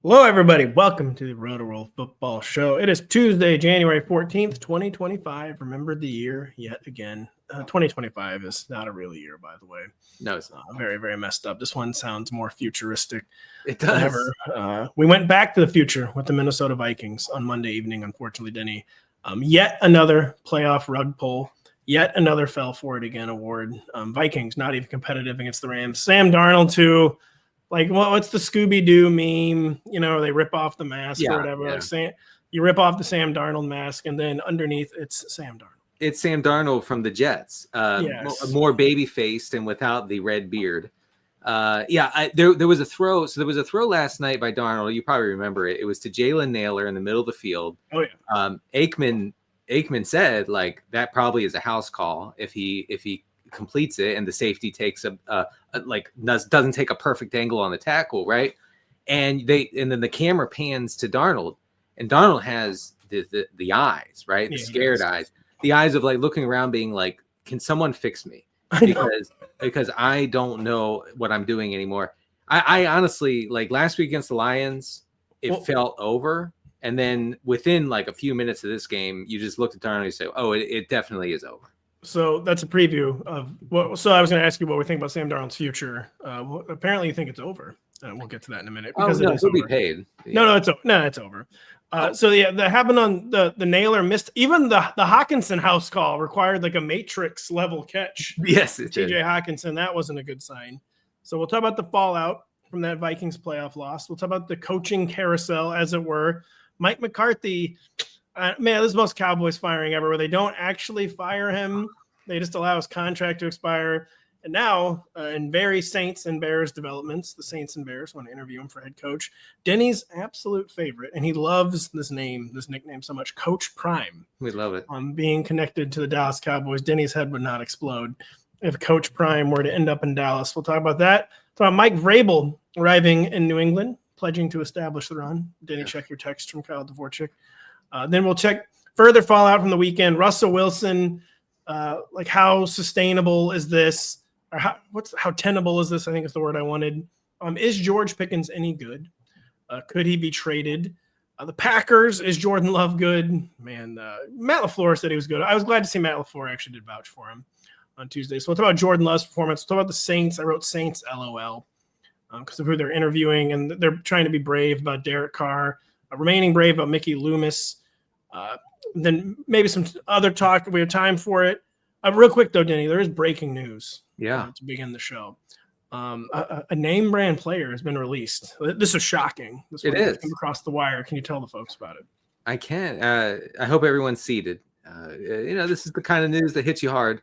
Hello, everybody. Welcome to the Rotoworld Football Show. It is Tuesday, January 14th, 2025. Remember the year yet again. 2025 is not a real year, by the way. No, it's not. Very, very messed up. This one sounds more futuristic It than does. ever. We went back to the future with the Minnesota Vikings on Monday evening, unfortunately, Denny. Yet another playoff rug pull. Yet another fell for it again award. Vikings not even competitive against the Rams. Sam Darnold, too. Like, what's the Scooby-Doo meme? You know, they rip off the mask or whatever. Yeah. Like, you rip off the Sam Darnold mask, and then underneath, it's Sam Darnold. It's Sam Darnold from the Jets. Yes. More baby-faced and without the red beard. There was a throw. So there was a throw last night by Darnold. You probably remember it. It was to Jalen Naylor in the middle of the field. Oh, yeah. Aikman said, like, that probably is a house call if he completes it and the safety takes doesn't take a perfect angle on the tackle, right? And then the camera pans to Darnold, and Darnold has the eyes, right? The scared eyes, the eyes of like looking around, being like, "Can someone fix me?" Because I don't know what I'm doing anymore. I honestly, like, last week against the Lions, it felt over, and then within like a few minutes of this game, you just looked at Darnold and you say, "Oh, it definitely is over." So that's a preview of what. So I was going to ask you what we think about Sam Darnold's future. Apparently, you think it's over. We'll get to that in a minute because he'll be paid. Yeah. No, it's over. So yeah, that happened on the Naylor missed. Even the Hawkinson house call required like a Matrix level catch. Yes, it TJ did. Hawkinson, that wasn't a good sign. So we'll talk about the fallout from that Vikings playoff loss. We'll talk about the coaching carousel, as it were. Mike McCarthy. Man, this is the most Cowboys firing ever, where they don't actually fire him. They just allow his contract to expire. And now, in very Saints and Bears developments, the Saints and Bears want to interview him for head coach. Denny's absolute favorite, and he loves this nickname so much, Coach Prime. We love it. Being connected to the Dallas Cowboys, Denny's head would not explode if Coach Prime were to end up in Dallas. We'll talk about that. Talk about Mike Vrabel arriving in New England, pledging to establish the run. Denny, check your text from Kyle Dvorchak. Then we'll check further fallout from the weekend. Russell Wilson, like, how sustainable is this? Or how tenable is this? I think is the word I wanted. Is George Pickens any good? Could he be traded? The Packers, is Jordan Love good? Man, Matt LaFleur said he was good. I was glad to see Matt LaFleur actually did vouch for him on Tuesday. So we'll talk about Jordan Love's performance. We'll talk about the Saints. I wrote Saints LOL because of who they're interviewing, and they're trying to be brave about Derek Carr, remaining brave about Mickey Loomis. Then maybe some other talk if we have time for it. Real quick, though, Denny, there is breaking news. Yeah. To begin the show. A name brand player has been released. This is shocking. This it is. Came across the wire. Can you tell the folks about it? I can. I hope everyone's seated. This is the kind of news that hits you hard.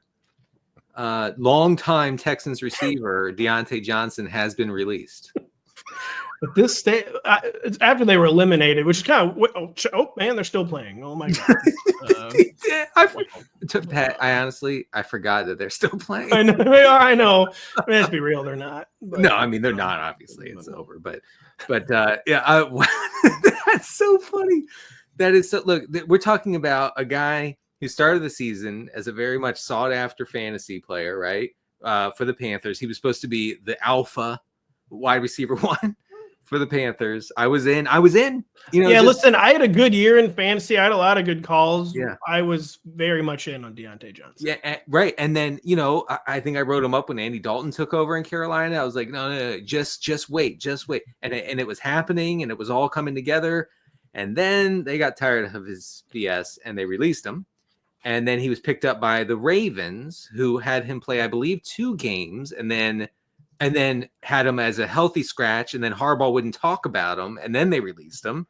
Longtime Texans receiver Diontae Johnson has been released. But this state, it's after they were eliminated, which is kind of, oh man, they're still playing. Oh my god! I forgot that they're still playing. I know they are. I know. I mean, let's be real, they're not. But, no, I mean they're not. Obviously, it's over. But that's so funny. That is so. Look, we're talking about a guy who started the season as a very much sought after fantasy player, right? For the Panthers, he was supposed to be the alpha wide receiver one for the Panthers. I was in. Listen, I had a good year in fantasy. I had a lot of good calls. Yeah. I was very much in on Diontae Johnson. Yeah, right. And then, I think I wrote him up when Andy Dalton took over in Carolina. I was like, no, just wait. And it was happening, and it was all coming together. And then they got tired of his BS, and they released him. And then he was picked up by the Ravens, who had him play, I believe, 2 games, and then had him as a healthy scratch, and then Harbaugh wouldn't talk about him, and then they released him.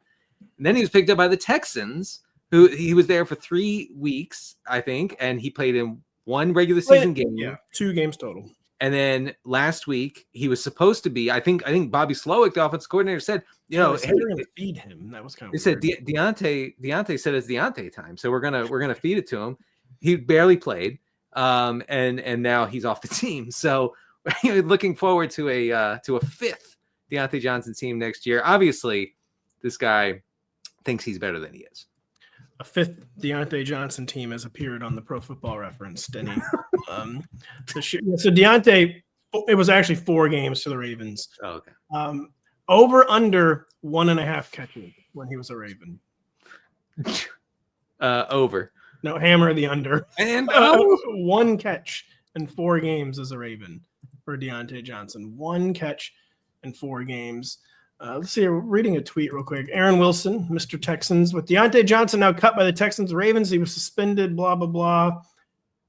And then he was picked up by the Texans, who he was there for 3 weeks, I think, and he played in 1 regular season game. Yeah, 2 games total. And then last week he was supposed to be. I think Bobby Slowick, the offensive coordinator, said, hey, they're going to feed him. That was kind of. He said Diontae said it's Diontae time, so we're gonna feed it to him. He barely played, and now he's off the team. So. Looking forward to a 5th Diontae Johnson team next year. Obviously, this guy thinks he's better than he is. A 5th Diontae Johnson team has appeared on the Pro Football Reference, Denny. So Diontae, it was actually 4 games to the Ravens. Oh, okay. Over under 1.5 catches when he was a Raven. Over. No, hammer the under. And 1 catch in 4 games as a Raven for Diontae Johnson. 1 catch in 4 games. Let's see. Reading a tweet real quick. Aaron Wilson, Mr. Texans, with Diontae Johnson now cut by the Texans Ravens. He was suspended. Blah blah blah.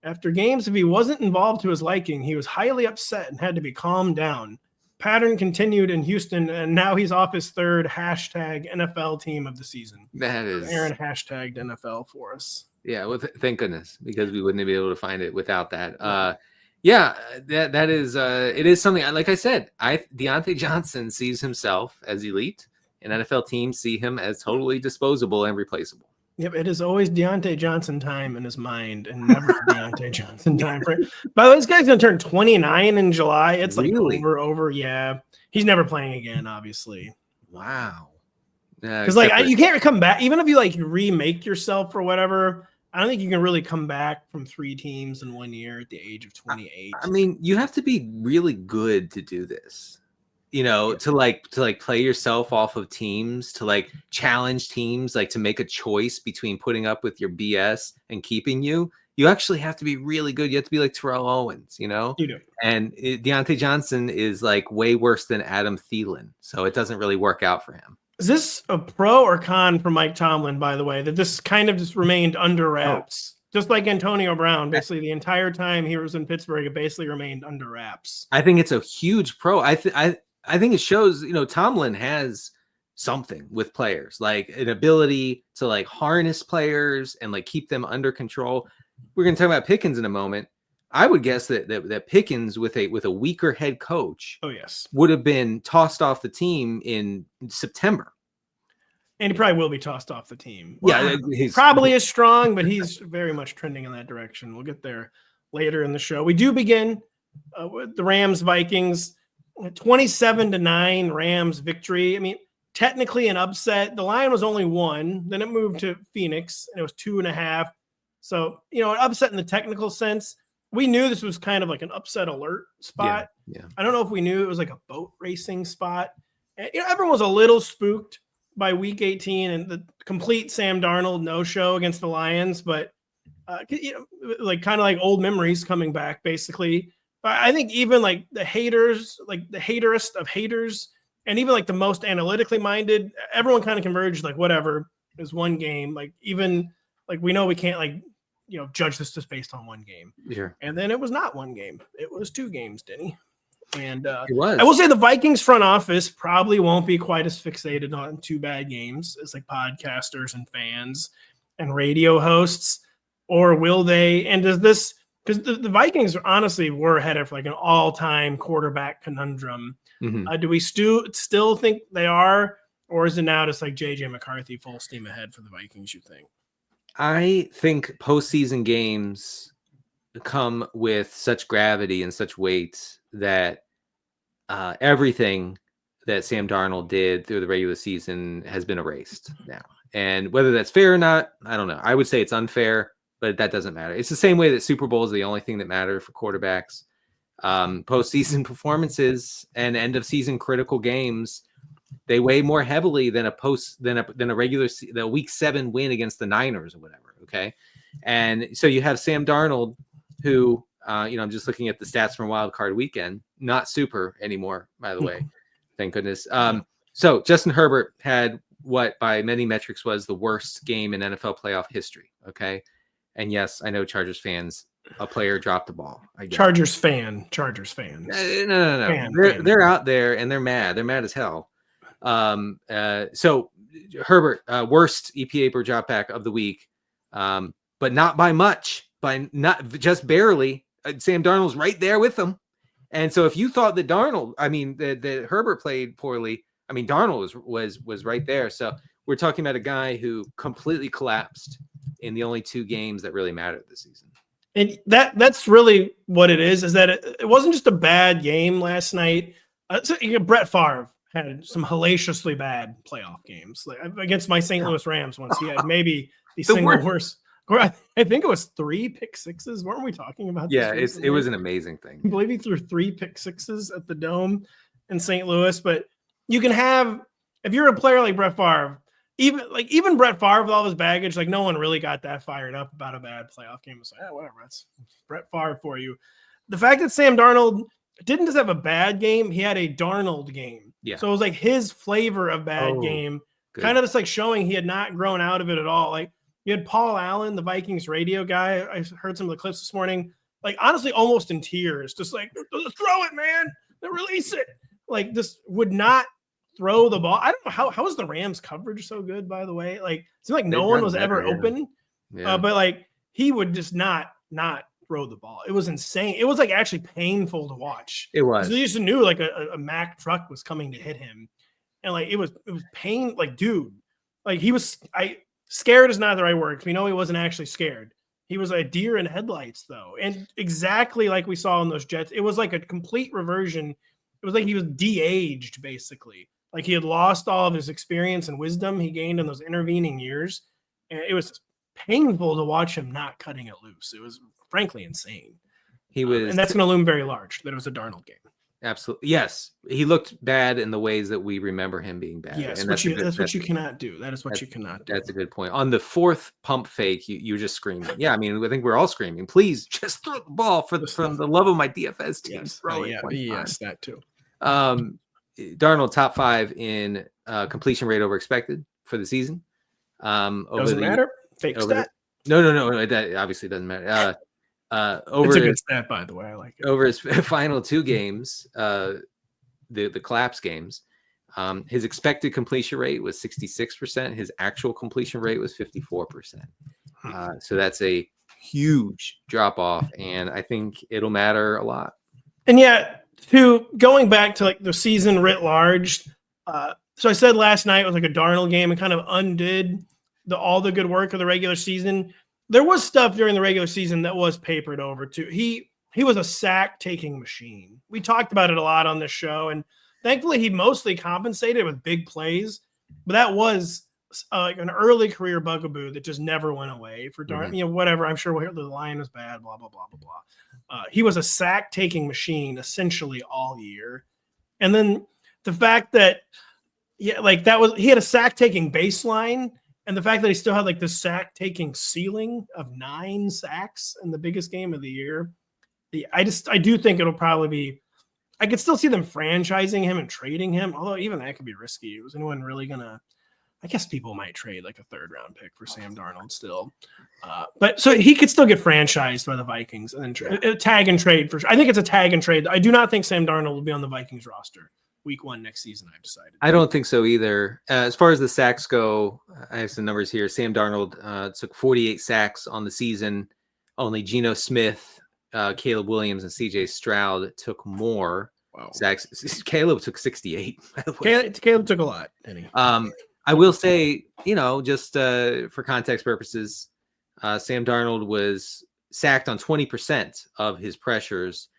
After games, if he wasn't involved to his liking, he was highly upset and had to be calmed down. Pattern continued in Houston, and now he's off his 3rd #NFL team of the season. That is Aaron hashtagged NFL for us. Yeah, well, thank goodness, because we wouldn't be able to find it without that. Yeah, that is it is something. Like I said, Diontae Johnson sees himself as elite, and NFL teams see him as totally disposable and replaceable. Yep, it is always Diontae Johnson time in his mind, and never Diontae Johnson time for him. By the way, this guy's gonna turn 29 in July. It's like Really? over. Yeah, he's never playing again, obviously. Wow. Because you can't come back, even if you like remake yourself or whatever. I don't think you can really come back from 3 teams in 1 year at the age of 28. I mean, you have to be really good to do this. To play yourself off of teams, to like challenge teams, like to make a choice between putting up with your BS and keeping you. You actually have to be really good. You have to be like Terrell Owens, You do. And Diontae Johnson is like way worse than Adam Thielen, so it doesn't really work out for him. Is this a pro or con for Mike Tomlin, by the way, that this kind of just remained under wraps? Just like Antonio Brown, basically the entire time he was in Pittsburgh, it basically remained under wraps. I think it's a huge pro. I think it shows, Tomlin has something with players, like an ability to like harness players and like keep them under control. We're going to talk about Pickens in a moment. I would guess that Pickens with a weaker head coach, would have been tossed off the team in September. And he probably will be tossed off the team. Yeah, he's probably is strong, but he's very much trending in that direction. We'll get there later in the show. We do begin with the Rams Vikings, 27-9 Rams victory. I mean, technically an upset. The line was only 1. Then it moved to Phoenix, and it was 2.5. So an upset in the technical sense. We knew this was kind of like an upset alert spot. Yeah. I don't know if we knew it was like a boat racing spot. And, everyone was a little spooked by week 18 and the complete Sam Darnold no-show against the Lions, but like kind of like old memories coming back basically. But I think even like the haters, like the haterist of haters, and even like the most analytically minded, everyone kind of converged like whatever, it was 1 game. Like even like we know we can't like judge this just based on 1 game. Sure. And then it was not 1 game. It was 2 games, Denny. And it was. I will say the Vikings front office probably won't be quite as fixated on 2 bad games as like podcasters and fans and radio hosts, or will they? And does this, because the Vikings honestly were headed for like an all-time quarterback conundrum. Mm-hmm. Do we still think they are, or is it now just like JJ McCarthy full steam ahead for the Vikings, you think? I think postseason games come with such gravity and such weight that everything that Sam Darnold did through the regular season has been erased now. And whether that's fair or not, I don't know. I would say it's unfair, but that doesn't matter. It's the same way that Super Bowls are the only thing that matter for quarterbacks. Postseason performances and end of season critical games, they weigh more heavily than a regular the week 7 win against the Niners or whatever. Okay. And so you have Sam Darnold, who, I'm just looking at the stats from Wild Card Weekend, not super anymore, by the way. Thank goodness. So Justin Herbert had what by many metrics was the worst game in NFL playoff history. Okay. And yes, I know Chargers fans, a player dropped the ball. Chargers fans. No. They're out there and they're mad. They're mad as hell. So Herbert, worst EPA per dropback of the week, but not by much, by not just barely. Sam Darnold's right there with them. And so if you thought that that Herbert played poorly, I mean, Darnold was right there. So we're talking about a guy who completely collapsed in the only 2 games that really mattered this season. And that's really what it is that it wasn't just a bad game last night. Brett Favre had some hellaciously bad playoff games, like against my St. Louis Rams once. He had maybe the single worst. I think it was 3 pick sixes. Weren't we talking about this? Yeah, it was an amazing thing. I believe he threw 3 pick sixes at the Dome in St. Louis. But you can have, if you're a player like Brett Favre, even Brett Favre with all his baggage, like no one really got that fired up about a bad playoff game. It's like, whatever, that's Brett Favre for you. The fact that Sam Darnold didn't just have a bad game, he had a Darnold game. Yeah. So it was like his flavor of bad game, kind of just like showing he had not grown out of it at all. Like you had Paul Allen, the Vikings radio guy. I heard some of the clips this morning, like honestly, almost in tears, just like, throw it, man, release it. Like this would not throw the ball. I don't know how is the Rams coverage so good, by the way? Like it seemed like no one was ever open, but like he would just not throw the ball. It was insane. It was like actually painful to watch. It was. You just knew like a Mack truck was coming to hit him, and like it was pain. Like dude, like he was. Scared is not the right word. We know he wasn't actually scared. He was a deer in headlights though, and exactly like we saw in those Jets. It was like a complete reversion. It was like he was de-aged basically. Like he had lost all of his experience and wisdom he gained in those intervening years. And it was painful to watch him not cutting it loose. It was frankly insane. He was, and that's going to loom very large that it was a Darnold game. Absolutely. Yes. He looked bad in the ways that we remember him being bad. Yes. And that's what you cannot do. That is what you cannot do. That's a good point. On the fourth pump fake, you're just screaming. Yeah. I mean, I think we're all screaming, please just throw the ball from the love of my DFS team. Yes. Throw it. Yes. That too. Darnold top 5 in completion rate over expected for the season. Doesn't matter. Fake stat. No. That obviously doesn't matter. Over it's a good stat, by the way. I like it. Over his final 2 games, the collapse games, his expected completion rate was 66%. His actual completion rate was 54%. So that's a huge drop off, and I think it'll matter a lot. And yeah, to going back to like the season writ large. So I said last night it was like a Darnold game and kind of undid all the good work of the regular season. There was stuff during the regular season that was papered over too. He was a sack taking machine. We talked about it a lot on this show, and thankfully he mostly compensated with big plays. But that was like an early career bugaboo that just never went away for Darnold. Mm-hmm. You know, whatever. I'm sure the line was bad. Blah blah blah blah blah. He was a sack taking machine essentially all year, and then the fact that he had a sack taking baseline. And the fact that he still had like this sack-taking ceiling of 9 sacks in the biggest game of the year, I do think it'll probably be. I could still see them franchising him and trading him, although even that could be risky. Was anyone really gonna? I guess people might trade like a 3rd-round pick for Sam Darnold still, but so he could still get franchised by the Vikings and then tag and trade for. I think it's a tag and trade. I do not think Sam Darnold will be on the Vikings roster Week 1 next season. I've decided. I don't think so either. As far as the sacks go, I have some numbers here. Sam Darnold took 48 sacks on the season. Only Geno Smith, Caleb Williams, and CJ Stroud took more sacks. Caleb took 68. By the way. Caleb took a lot. Denny. I will say, just for context purposes, Sam Darnold was sacked on 20% of his pressures.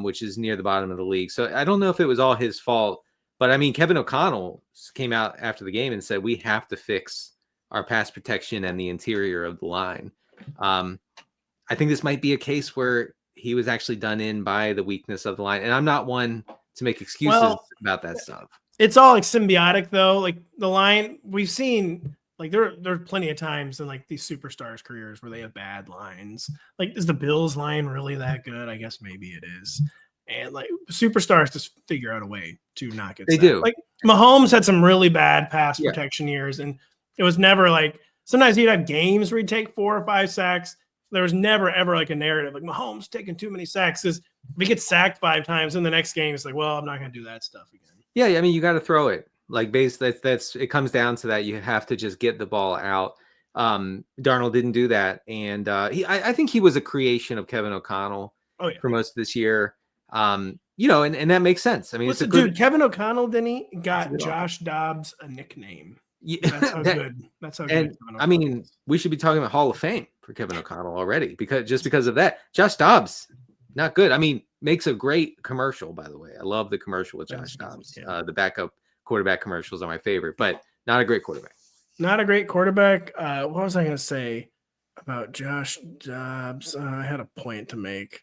Which is near the bottom of the league. So I don't know if it was all his fault, but I mean, Kevin O'Connell came out after the game and said, we have to fix our pass protection and the interior of the line. I think this might be a case where he was actually done in by the weakness of the line. And I'm not one to make excuses about that stuff. It's all like symbiotic though. Like the line we've seen, like there's plenty of times in like these superstars' careers where they have bad lines. Like, is the Bills line really that good? I guess maybe it is. And like superstars just figure out a way to not get sacked. Do. Like Mahomes had some really bad pass protection years, and it was never like sometimes he'd have games where he'd take 4 or 5 sacks. There was never ever like a narrative like Mahomes taking too many sacks. Because if he gets sacked 5 times in the next game, it's like, well, I'm not going to do that stuff again. Yeah, I mean, you got to throw it. Like that's it comes down to that. You have to just get the ball out. Darnold didn't do that, and I think he was a creation of Kevin O'Connell for most of this year. And that makes sense. I mean, Kevin O'Connell, Denny, got Josh Dobbs a nickname. Yeah, that's how good. That's how good. I mean, we should be talking about Hall of Fame for Kevin O'Connell already because of that. Josh Dobbs, not good. I mean, makes a great commercial, by the way. I love the commercial with Josh Dobbs. Yeah. The backup quarterback commercials are my favorite, but not a great quarterback. Not a great quarterback. What was I going to say about Josh Dobbs? I had a point to make.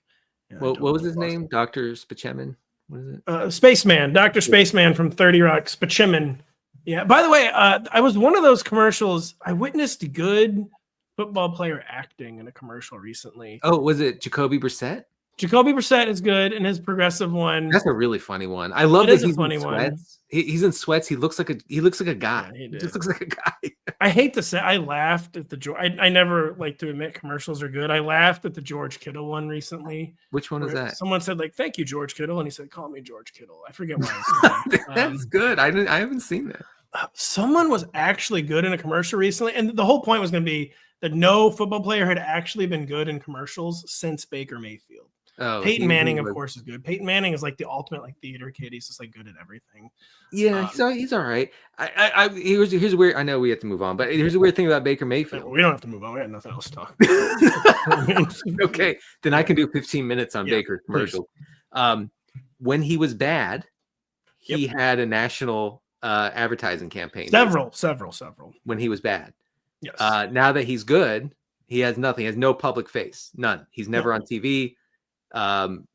What was his name? Dr. Spachemin? What is it? Spaceman, Dr. Spaceman from 30 Rock, Spachimin. Yeah. By the way, I was one of those commercials. I witnessed good football player acting in a commercial recently. Oh, was it Jacoby Brissett? Jacoby Brissett is good in his progressive one. That's a really funny one. I love that he's in sweats. He's in sweats. He looks like a guy. Yeah, he just looks like a guy. I hate to say, I laughed at the I never like to admit commercials are good. I laughed at the George Kittle one recently. Which one is that? Someone said like, "Thank you, George Kittle," and he said, "Call me George Kittle." I forget why. I said that. That's good. I haven't seen that. Someone was actually good in a commercial recently, and the whole point was going to be that no football player had actually been good in commercials since Baker Mayfield. Oh, Peyton Manning, of course, is good. Peyton Manning is like the ultimate like theater kid. He's just like good at everything. Yeah, he's all right. Here's a weird. I know we have to move on, but here's a weird thing about Baker Mayfield. We don't have to move on. We have nothing else to talk about. Okay, then I can do 15 minutes on Baker commercial. When he was bad, he had a national advertising campaign. Several. When he was bad. Yes. Now that he's good, he has nothing. He has no public face. None. He's never on TV.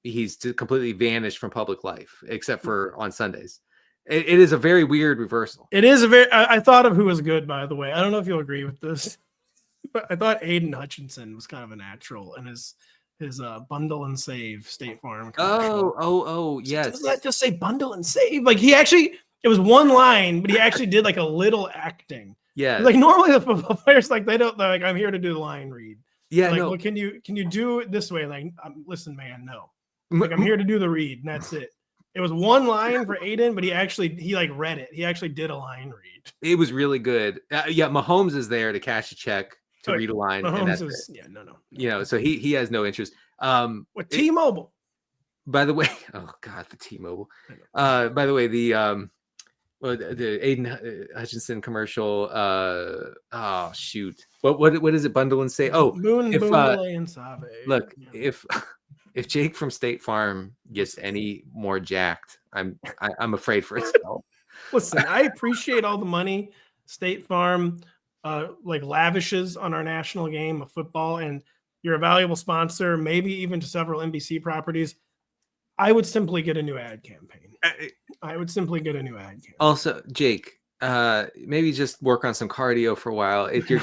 He's completely vanished from public life, except for on Sundays. It is a very weird reversal. It is a very. I thought of who was good, by the way. I don't know if you'll agree with this, but I thought Aiden Hutchinson was kind of a natural in his bundle and save State Farm commercial. Oh, yes. Doesn't that just say bundle and save? Like it was one line, but he actually did like a little acting. Yeah. Like normally the football players, like they're like, I'm here to do the line read. Yeah. Like, no. well, can you do it this way? Like, listen, man, no. Like, I'm here to do the read, and that's it. It was one line for Aiden, but he like read it. He actually did a line read. It was really good. Mahomes is there to cash a check to read a line. Mahomes and that's is it. No. So he has no interest. With T-Mobile. By the way, oh God, the T-Mobile. By the way, the Aiden Hutchinson commercial. Oh shoot, what is it? Bundle and say. Oh, and Save. Look, if Jake from State Farm gets any more jacked, I'm afraid for himself. Listen, I appreciate all the money State Farm like lavishes on our national game of football, and you're a valuable sponsor, maybe even to several NBC properties. I would simply get a new ad campaign. Also, Jake, maybe just work on some cardio for a while. If you're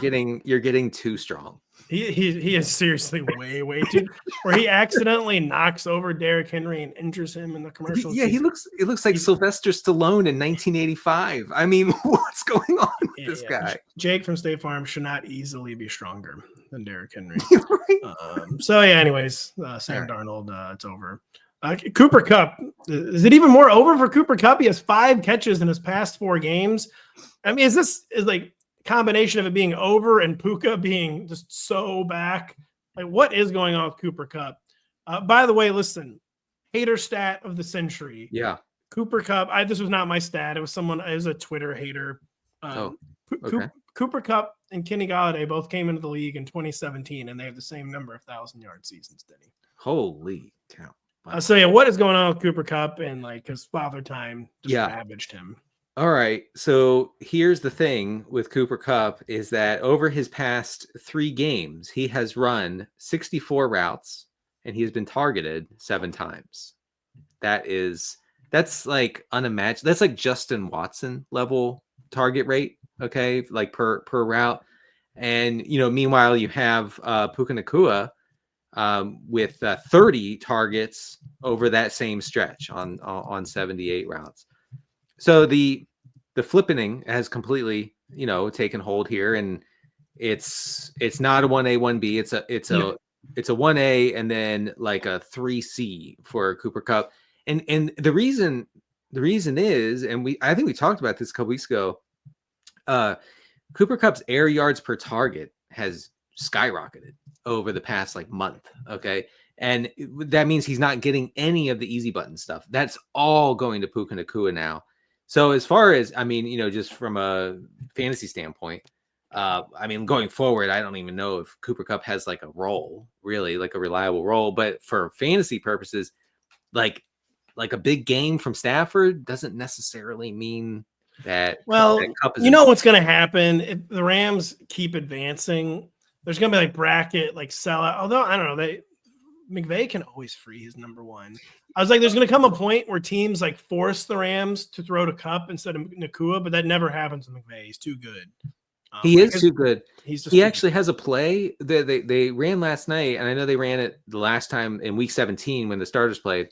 getting too strong. He is seriously way too. Where he accidentally knocks over Derrick Henry and injures him in the commercial. Yeah, it looks like Sylvester Stallone in 1985. I mean, what's going on with this guy? Jake from State Farm should not easily be stronger than Derrick Henry. Right? Anyways, Sam Darnold, it's over. Cooper Kupp, is it even more over for Cooper Kupp? He has 5 catches in his past 4 games. I mean, is like combination of it being over and Puka being just so back? Like, what is going on with Cooper Kupp? By the way, listen, hater stat of the century. Yeah, Cooper Kupp. This was not my stat. It was a Twitter hater. Okay. Cooper Kupp and Kenny Golladay both came into the league in 2017, and they have the same number of 1,000-yard seasons. Denny. Holy cow! What is going on with Cooper Kupp and like his father time just ravaged him? All right. So here's the thing with Cooper Kupp is that over his past 3 games, he has run 64 routes and he has been targeted 7 times. That's like unimaginable. That's like Justin Watson level target rate. Okay. Like per route. And, meanwhile you have Puka Nacua with 30 targets over that same stretch on 78 routes. So the flippening has completely, taken hold here, and it's not a 1A 1B. It's a 1A and then like a 3C for Cooper Kupp. And the reason is, and I think we talked about this a couple weeks ago. Cooper Kupp's air yards per target has skyrocketed over the past like month. Okay. And that means he's not getting any of the easy button stuff. That's all going to Puka Nacua now. So as far as, just from a fantasy standpoint, going forward, I don't even know if Cooper Kupp has like a role, really like a reliable role, but for fantasy purposes, like a big game from Stafford doesn't necessarily mean that. Well, Kupp is what's going to happen if the Rams keep advancing? There's going to be like bracket, like sellout. Although I don't know, McVay can always free his number one. I was like, there's going to come a point where teams like force the Rams to throw to Kupp instead of Nakua, but that never happens with McVay. He's too good. He is too good. He actually good. has a play that they ran last night, and I know they ran it the last time in Week 17 when the starters played,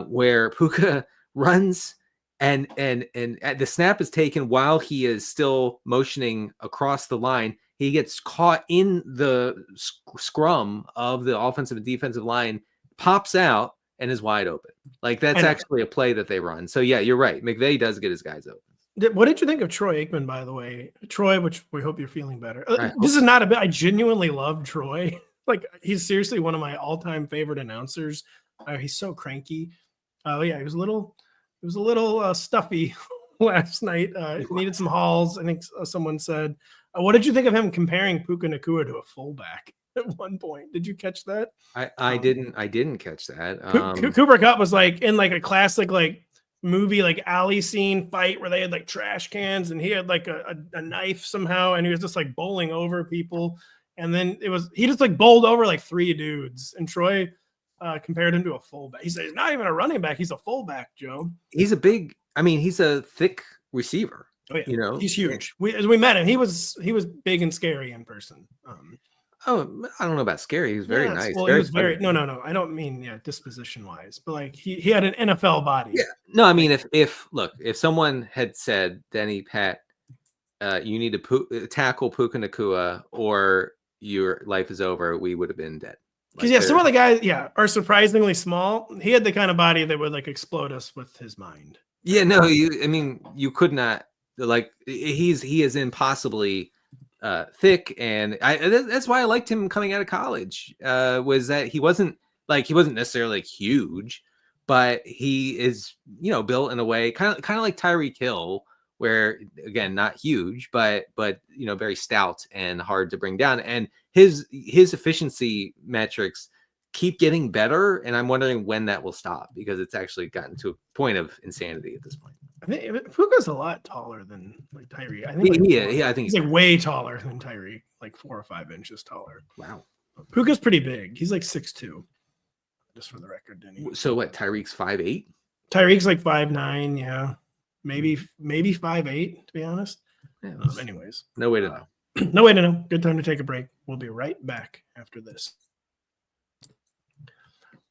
where Puka runs and the snap is taken while he is still motioning across the line. He gets caught in the scrum of the offensive and defensive line, pops out, and is wide open. Like that's actually a play that they run. So yeah, you're right. McVay does get his guys open. What did you think of Troy Aikman, by the way? Troy, which we hope you're feeling better. This is not a bit. I genuinely love Troy. Like he's seriously one of my all-time favorite announcers. He's so cranky. Yeah, he was a little stuffy last night. Needed some hauls. I think someone said. What did you think of him comparing Puka Nacua to a fullback at one point? Did you catch that? I didn't catch that. Cooper Kupp was like in like a classic like movie like alley scene fight where they had like trash cans and he had like a knife somehow and he was just like bowling over people and then he just like bowled over like 3 dudes and Troy compared him to a fullback. He said he's not even a running back, he's a fullback, Joe. He's a thick receiver. Oh yeah, you know, he's huge. As we met him, he was big and scary in person. I don't know about scary. He was very nice. Well, he was very no. I don't mean disposition wise, but like he had an NFL body. Yeah. No, I mean if someone had said, Denny, Pat, you need to tackle Puka Nacua or your life is over, we would have been dead. Because some of the guys, are surprisingly small. He had the kind of body that would like explode us with his mind. Yeah, no, you could not. Like he is impossibly thick, and that's why I liked him coming out of college. Was that he wasn't necessarily like huge, but he is built in a way kind of like Tyreek Hill, where again not huge, but very stout and hard to bring down. And his efficiency metrics keep getting better, and I'm wondering when that will stop because it's actually gotten to a point of insanity at this point. I think Puka's a lot taller than like Tyreek. I think he's like way taller than Tyreek, like 4 or 5 inches taller. Wow, Puka's pretty big. He's like 6'2", just for the record, Denny. So what? Tyreek's 5'8". Tyreek's like 5'9". Yeah, maybe 5'8", to be honest. Yeah, anyways, no way to know. No way to know. Good time to take a break. We'll be right back after this.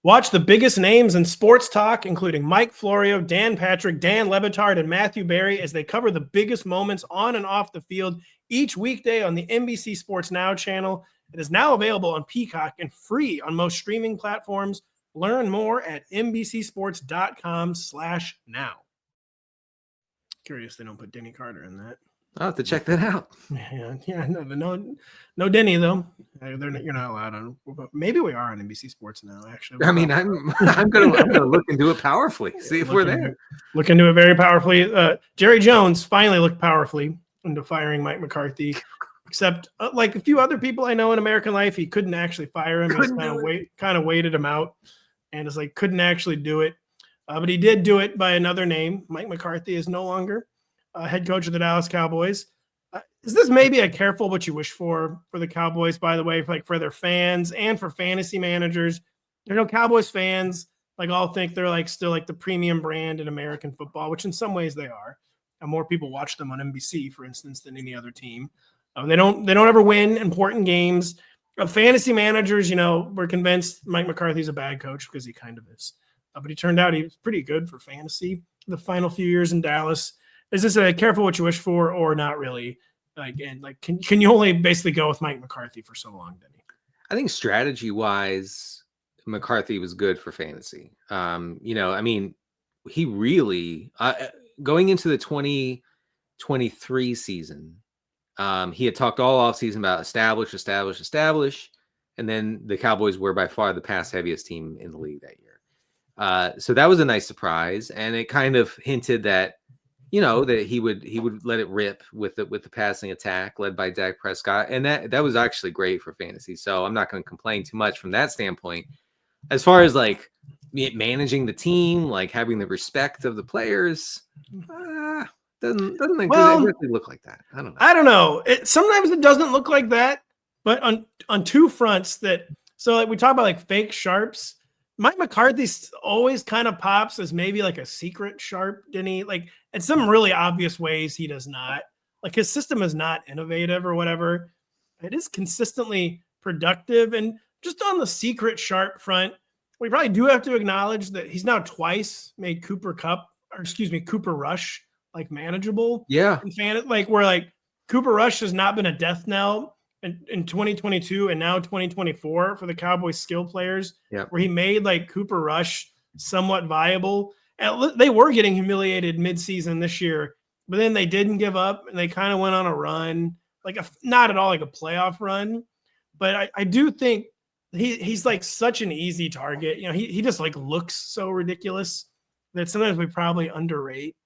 Watch the biggest names in sports talk, including Mike Florio, Dan Patrick, Dan Lebitard, and Matthew Berry, as they cover the biggest moments on and off the field each weekday on the NBC Sports Now channel. It is now available on Peacock and free on most streaming platforms. Learn more at NBCSports.com/now. Curious they don't put Denny Carter in that. I'll have to check that out. Yeah. No Denny though. You're not allowed on. Maybe we are on NBC Sports now. Actually, I mean, I'm gonna look into it powerfully. See if we're there. Look into it very powerfully. Jerry Jones finally looked powerfully into firing Mike McCarthy. Except like a few other people I know in American life, he couldn't actually fire him. He kind of waited him out, and it's like couldn't actually do it. But he did do it by another name. Mike McCarthy is no longer head coach of the Dallas Cowboys. Is this maybe a careful what you wish for the Cowboys, by the way, for their fans and for fantasy managers? Cowboys fans all think they're still the premium brand in American football, which in some ways they are. And more people watch them on NBC, for instance, than any other team. They don't ever win important games. Fantasy managers, were convinced Mike McCarthy's a bad coach because he kind of is. But he turned out he was pretty good for fantasy the final few years in Dallas. Is this a careful what you wish for or not really? Can you only basically go with Mike McCarthy for so long, Denny? I think strategy-wise, McCarthy was good for fantasy. He really going into the 2023 season, he had talked all offseason about establish, and then the Cowboys were by far the pass heaviest team in the league that year. So that was a nice surprise, and it kind of hinted that that he would let it rip with the passing attack led by Dak Prescott, and that was actually great for fantasy. So I'm not going to complain too much from that standpoint. As far as managing the team, having the respect of the players, doesn't exactly look like that. I don't know. Sometimes it doesn't look like that, but on two fronts that So like we talk about like fake sharps. Mike McCarthy always kind of pops as maybe like a secret sharp, didn't he? Like in some really obvious ways, he does not. Like his system is not innovative or whatever. It is consistently productive. And just on the secret sharp front, we probably do have to acknowledge that he's now twice made Cooper Rush like manageable. Yeah. Like where like Cooper Rush has not been a death knell in 2022 and now 2024 for the Cowboys skill players, where he made like Cooper Rush somewhat viable. And they were getting humiliated midseason this year, but then they didn't give up and they kind of went on a run, like not at all like a playoff run. But I do think he's like such an easy target. You know, he just like looks so ridiculous that sometimes we probably underrate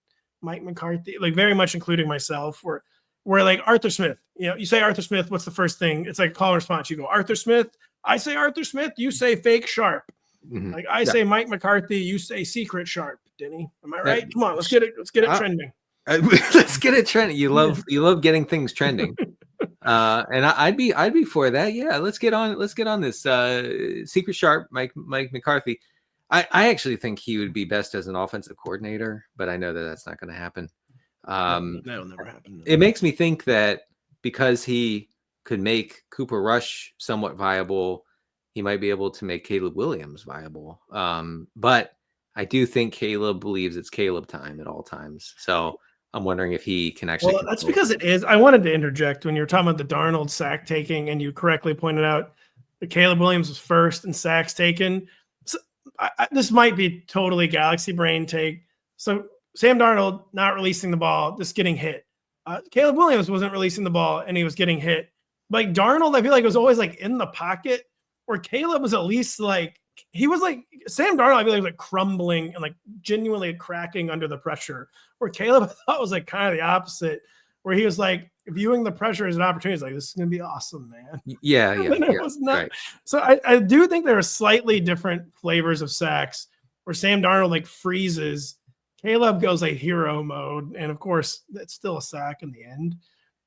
Mike McCarthy, like very much including myself, where like Arthur Smith, you know, you say Arthur Smith, what's the first thing? It's like a call and response. You go, Arthur Smith, I say Arthur Smith, you say fake sharp. Mm-hmm. Like I say Mike McCarthy, you say secret sharp, Denny. Am I right? Come on, let's get it trending. Let's get it trending. You love getting things trending. And I'd be for that. Yeah, let's get on this secret sharp Mike McCarthy. I actually think he would be best as an offensive coordinator, but I know that that's not going to happen. That'll never happen. It makes me think that because he could make Cooper Rush somewhat viable, he might be able to make Caleb Williams viable. But I do think Caleb believes it's Caleb time at all times. So I'm wondering if he can actually. Well, that's because it is. I wanted to interject when you were talking about the Darnold sack taking, and you correctly pointed out that Caleb Williams was first in sacks taken. So this might be totally galaxy brain take. So Sam Darnold not releasing the ball, just getting hit. Caleb Williams wasn't releasing the ball, and he was getting hit. Like Darnold, I feel like was always like in the pocket, where Caleb was at least like he was like Sam Darnold. I feel like was like crumbling and like genuinely cracking under the pressure. Where Caleb I thought was like kind of the opposite, where he was like viewing the pressure as an opportunity. He's like, this is gonna be awesome, man. Yeah. It was not. Right. So I do think there are slightly different flavors of sacks where Sam Darnold like freezes. Caleb goes like hero mode, and of course, it's still a sack in the end.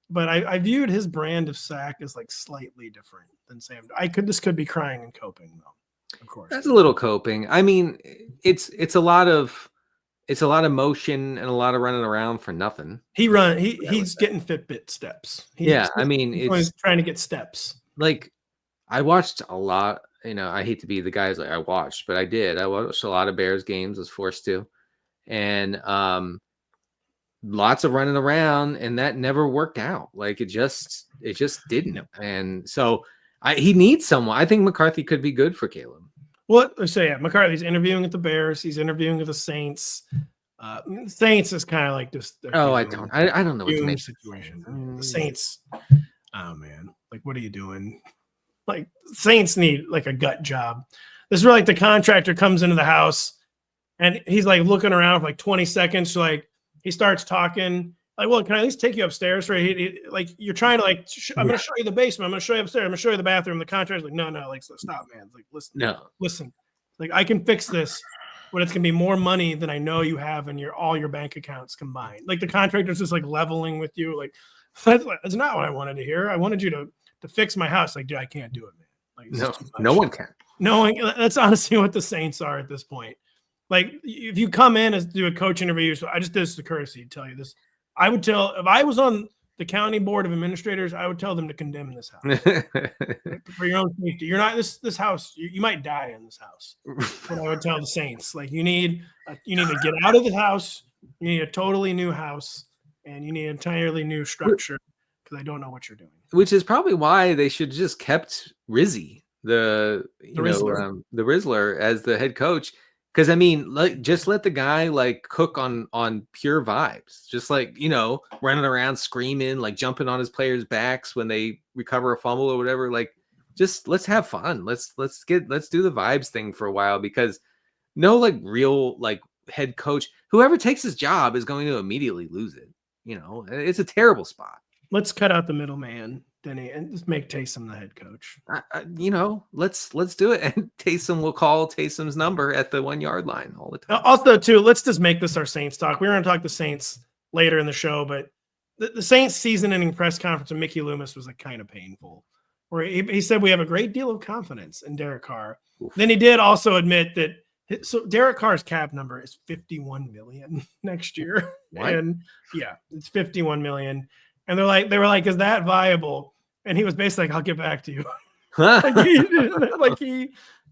But I viewed his brand of sack as like slightly different than Sam. This could be crying and coping though. Of course, that's a little coping. I mean, it's a lot of motion and a lot of running around for nothing. He's getting Fitbit steps. He's trying to get steps. Like I watched a lot. You know, I hate to be the guys like I watched, but I did. I watched a lot of Bears games. I was forced to. And lots of running around, and that never worked out. Like it just didn't. And so he needs someone. I think McCarthy could be good for Caleb. Well, so yeah, McCarthy's interviewing at the Bears. He's interviewing with the Saints. The Saints is kind of like this. I don't know what the situation. The Saints. Oh man, like what are you doing? Like Saints need like a gut job. This is where like the contractor comes into the house. And he's like looking around for like 20 seconds. Like he starts talking like, well, can I at least take you upstairs? Right. Like you're trying to like, I'm going to show you the basement. I'm going to show you upstairs. I'm going to show you the bathroom. The contractor's like, no, like stop, man. Like, listen, like I can fix this, but it's going to be more money than I know you have in all your bank accounts combined. Like the contractor's just like leveling with you. Like that's not what I wanted to hear. I wanted you to fix my house. Like, dude, I can't do it, man. Like, no one can. No one. That's honestly what the Saints are at this point. Like if you come in and do a coach interview, so I just did this to courtesy to tell you this. I would tell if I was on the county board of administrators, I would tell them to condemn this house for your own safety. You're not this house. You might die in this house. But I would tell the Saints like you need to get out of the house. You need a totally new house, and you need an entirely new structure because I don't know what you're doing. Which is probably why they should just kept Rizzy, the Rizzler as the head coach. Because I mean, like, just let the guy like cook on pure vibes, just like running around screaming, like jumping on his players' backs when they recover a fumble or whatever. Like, just let's have fun. Let's do the vibes thing for a while because no like real like head coach, whoever takes his job is going to immediately lose it. It's a terrible spot. Let's cut out the middleman, Denny, and just make Taysom the head coach. Let's do it. And Taysom will call Taysom's number at the 1 yard line all the time. Also, too, let's just make this our Saints talk. We're going to talk the Saints later in the show, but the Saints season-ending press conference with Mickey Loomis was like kind of painful. where he said we have a great deal of confidence in Derek Carr. Oof. Then he did also admit that Derek Carr's cap number is 51 million next year. What? And yeah, it's 51 million. And they were like, is that viable? And he was basically like, I'll get back to you.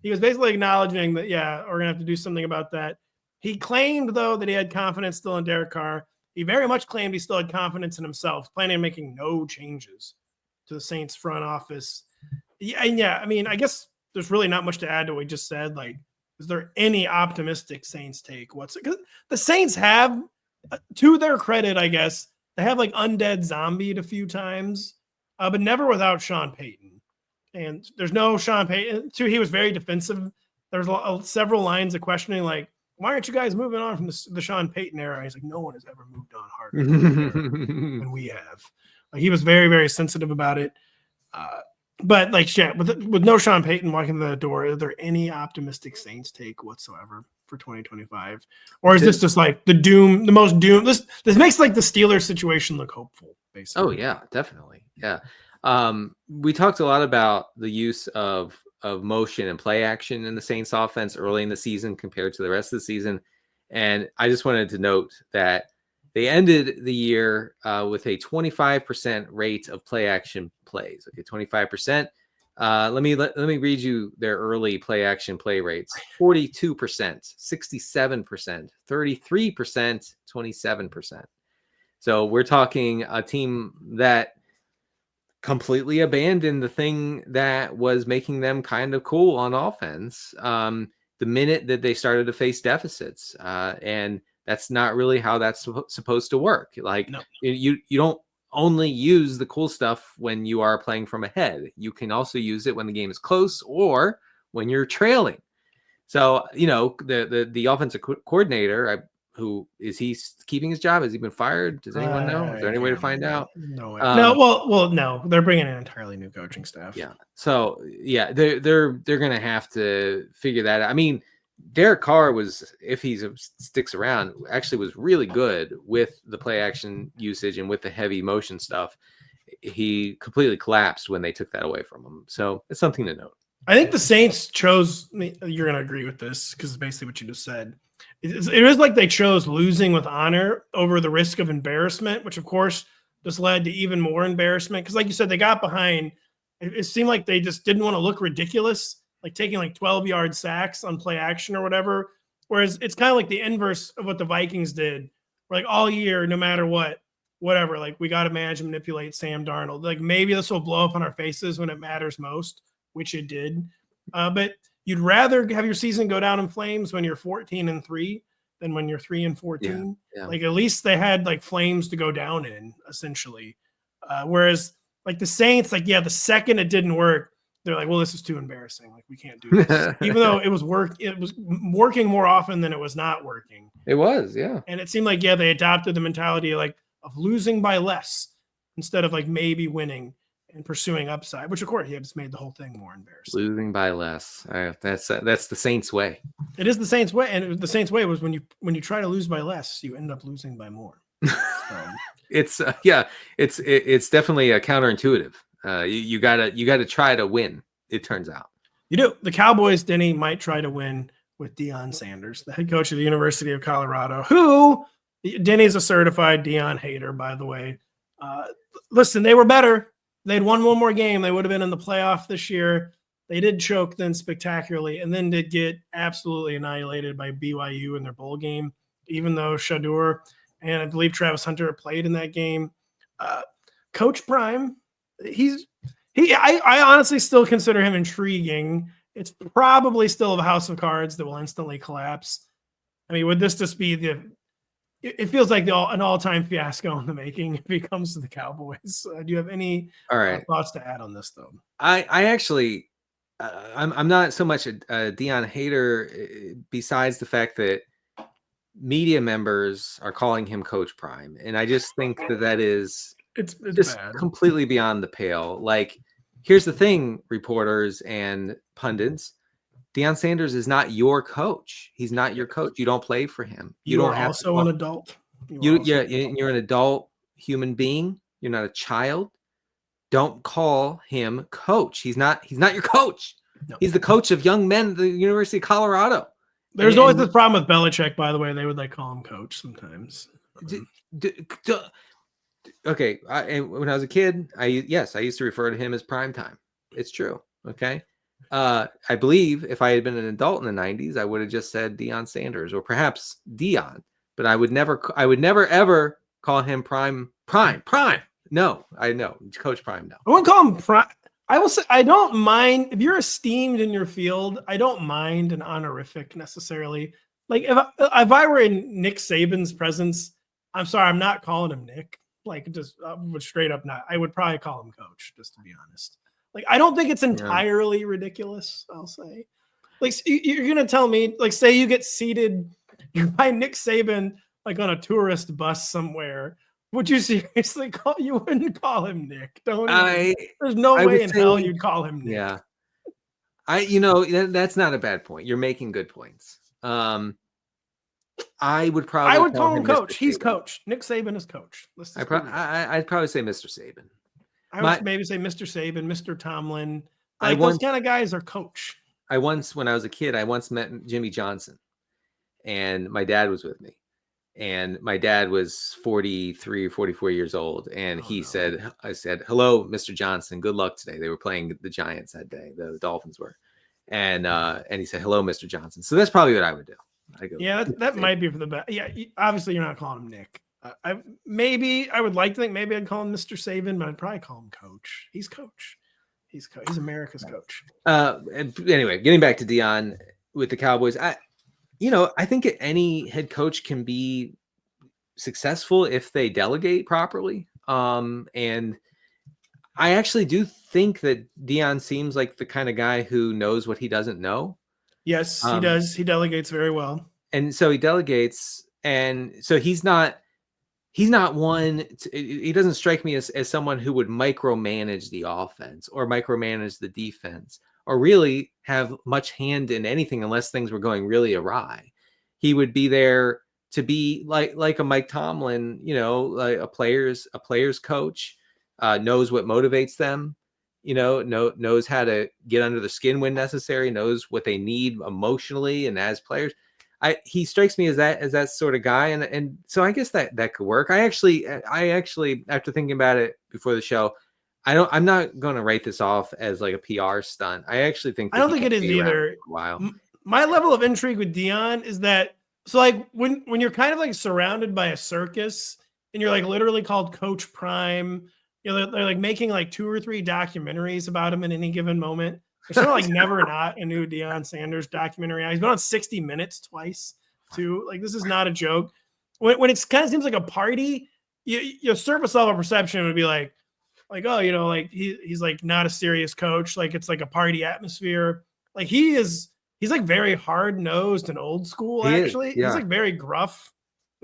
He was basically acknowledging that, yeah, we're gonna have to do something about that. He claimed though that he had confidence still in Derek Carr. He very much claimed he still had confidence in himself, planning on making no changes to the Saints front office. Yeah, I mean, I guess there's really not much to add to what we just said. Like, is there any optimistic Saints take? Because the Saints have, to their credit, I guess, they have like undead zombied a few times, but never without Sean Payton. And there's no Sean Payton. Too, he was very defensive. There was several lines of questioning, like, why aren't you guys moving on from the Sean Payton era? He's like, no one has ever moved on harder than we have. Like, he was very, very sensitive about it. But like, yeah, with no Sean Payton walking the door, are there any optimistic Saints take whatsoever for 2025? Or is this just like the most doom? This makes like the Steelers situation look hopeful, basically. Oh yeah, definitely. Yeah. We talked a lot about the use of motion and play action in the Saints offense early in the season compared to the rest of the season. And I just wanted to note that they ended the year with a 25% rate of play action plays. Okay, 25%. Let me read you their early play action play rates: 42%, 67%, 33%, 27%. So we're talking a team that completely abandoned the thing that was making them kind of cool on offense the minute that they started to face deficits. And that's not really how that's supposed to work. Like, no. You don't only use the cool stuff when you are playing from ahead. You can also use it when the game is close or when you're trailing. So, the offensive coordinator, who is he keeping his job? Has he been fired? Does anyone know? Is there any way to find out? No. No. They're bringing in an entirely new coaching staff. Yeah. So yeah, they're gonna have to figure that out. I mean, Derek Carr was, if he sticks around, actually was really good with the play action usage and with the heavy motion stuff. He completely collapsed when they took that away from him. So it's something to note. I think the Saints chose. You're gonna agree with this because it's basically what you just said. It was like they chose losing with honor over the risk of embarrassment, which of course just led to even more embarrassment. Because like you said, they got behind. It seemed like they just didn't want to look ridiculous, like taking like 12-yard sacks on play action or whatever. Whereas it's kind of like the inverse of what the Vikings did. Where like all year, no matter whatever, like we got to manage and manipulate Sam Darnold. Like maybe this will blow up on our faces when it matters most, which it did. But you'd rather have your season go down in flames when you're 14-3 than when you're 3-14. Yeah. Like at least they had like flames to go down in, essentially. Whereas like the Saints, like, yeah, the second it didn't work, they're like, well, this is too embarrassing. Like we can't do this. Even though it was working more often than it was not working. It was, yeah. And it seemed like, yeah, they adopted the mentality of losing by less instead of like maybe winning and pursuing upside, which of course, yeah, just made the whole thing more embarrassing. Losing by less. That's the Saints way. It is the Saints way. And the Saints way was when you try to lose by less, you end up losing by more. It's definitely counterintuitive. You gotta try to win. It turns out you do. The Cowboys, Denny, might try to win with Deion Sanders, the head coach of the University of Colorado, who Denny's a certified Deion hater, by the way. Listen, they were better. They'd won one more game. They would have been in the playoff this year. They did choke then spectacularly and then did get absolutely annihilated by BYU in their bowl game, even though Shador and I believe Travis Hunter played in that game. Coach Prime, I honestly still consider him intriguing. It's probably still a house of cards that will instantly collapse. I mean, would this just be it feels like an all-time fiasco in the making if he comes to the Cowboys. Do you have any thoughts to add on this, though? I actually, I'm not so much a Deion hater, besides the fact that media members are calling him Coach Prime, and I just think that is it's just bad. Completely beyond the pale. Like, here's the thing, reporters and pundits. Deion Sanders is not your coach. He's not your coach. You don't play for him. You don't have also an adult. You're an adult human being. You're not a child. Don't call him coach. He's not your coach. No. He's the coach of young men at the University of Colorado. There's always this problem with Belichick, by the way. They would call him coach sometimes. Okay, and when I was a kid, I used to refer to him as prime time. It's true. Okay, I believe if I had been an adult in the 90s, I would have just said Deion Sanders or perhaps Deion, but I would never ever call him prime. No, I know Coach Prime. No, I wouldn't call him prime. I will say I don't mind if you're esteemed in your field. I don't mind an honorific necessarily. Like if I were in Nick Saban's presence, I'm sorry, I'm not calling him Nick. Just would straight up not. I would probably call him coach, just to be honest. I don't think it's entirely ridiculous. I'll say, you're gonna tell me, say you get seated, you're by Nick Saban, on a tourist bus somewhere. Would you seriously call? You wouldn't call him Nick. There's no way in hell you'd call him Nick. Yeah, that's not a bad point. You're making good points. I would call him coach. He's coach. Nick Saban is coach. I'd probably say Mr. Saban. I would maybe say Mr. Saban, Mr. Tomlin. Those kind of guys are coach. When I was a kid, I once met Jimmy Johnson, and my dad was with me. And my dad was 43 or 44 years old. And I said, hello, Mr. Johnson. Good luck today. They were playing the Giants that day. The Dolphins were. And he said, hello, Mr. Johnson. So that's probably what I would do. That might be for the best. Yeah, obviously you're not calling him Nick. I would like to think maybe I'd call him Mr. Saban, but I'd probably call him coach. He's coach. He's America's coach. Anyway, getting back to Deion with the Cowboys, I think any head coach can be successful if they delegate properly. And I actually do think that Deion seems like the kind of guy who knows what he doesn't know. Yes, he does. He delegates very well. And so he delegates. And so he's not one. He doesn't strike me as someone who would micromanage the offense or micromanage the defense or really have much hand in anything unless things were going really awry. He would be there to be like a Mike Tomlin, like a player's coach, knows what motivates them, knows how to get under the skin when necessary, knows what they need emotionally and as players. He strikes me as that sort of guy, and so I guess that could work. I actually, after thinking about it before the show, I'm not going to write this off as a PR stunt. I actually think I don't think it is either. Wow. My level of intrigue with Deion is that when you're kind of surrounded by a circus and you're literally called Coach Prime, they're making 2 or 3 documentaries about him at any given moment. There's sort of Never Not a new Deion Sanders documentary. He's been on 60 Minutes twice too. This is not a joke. When it kind of seems like a party, your surface level perception would be he's not a serious coach. It's a party atmosphere. He's very hard nosed and old school. Actually, he's very gruff.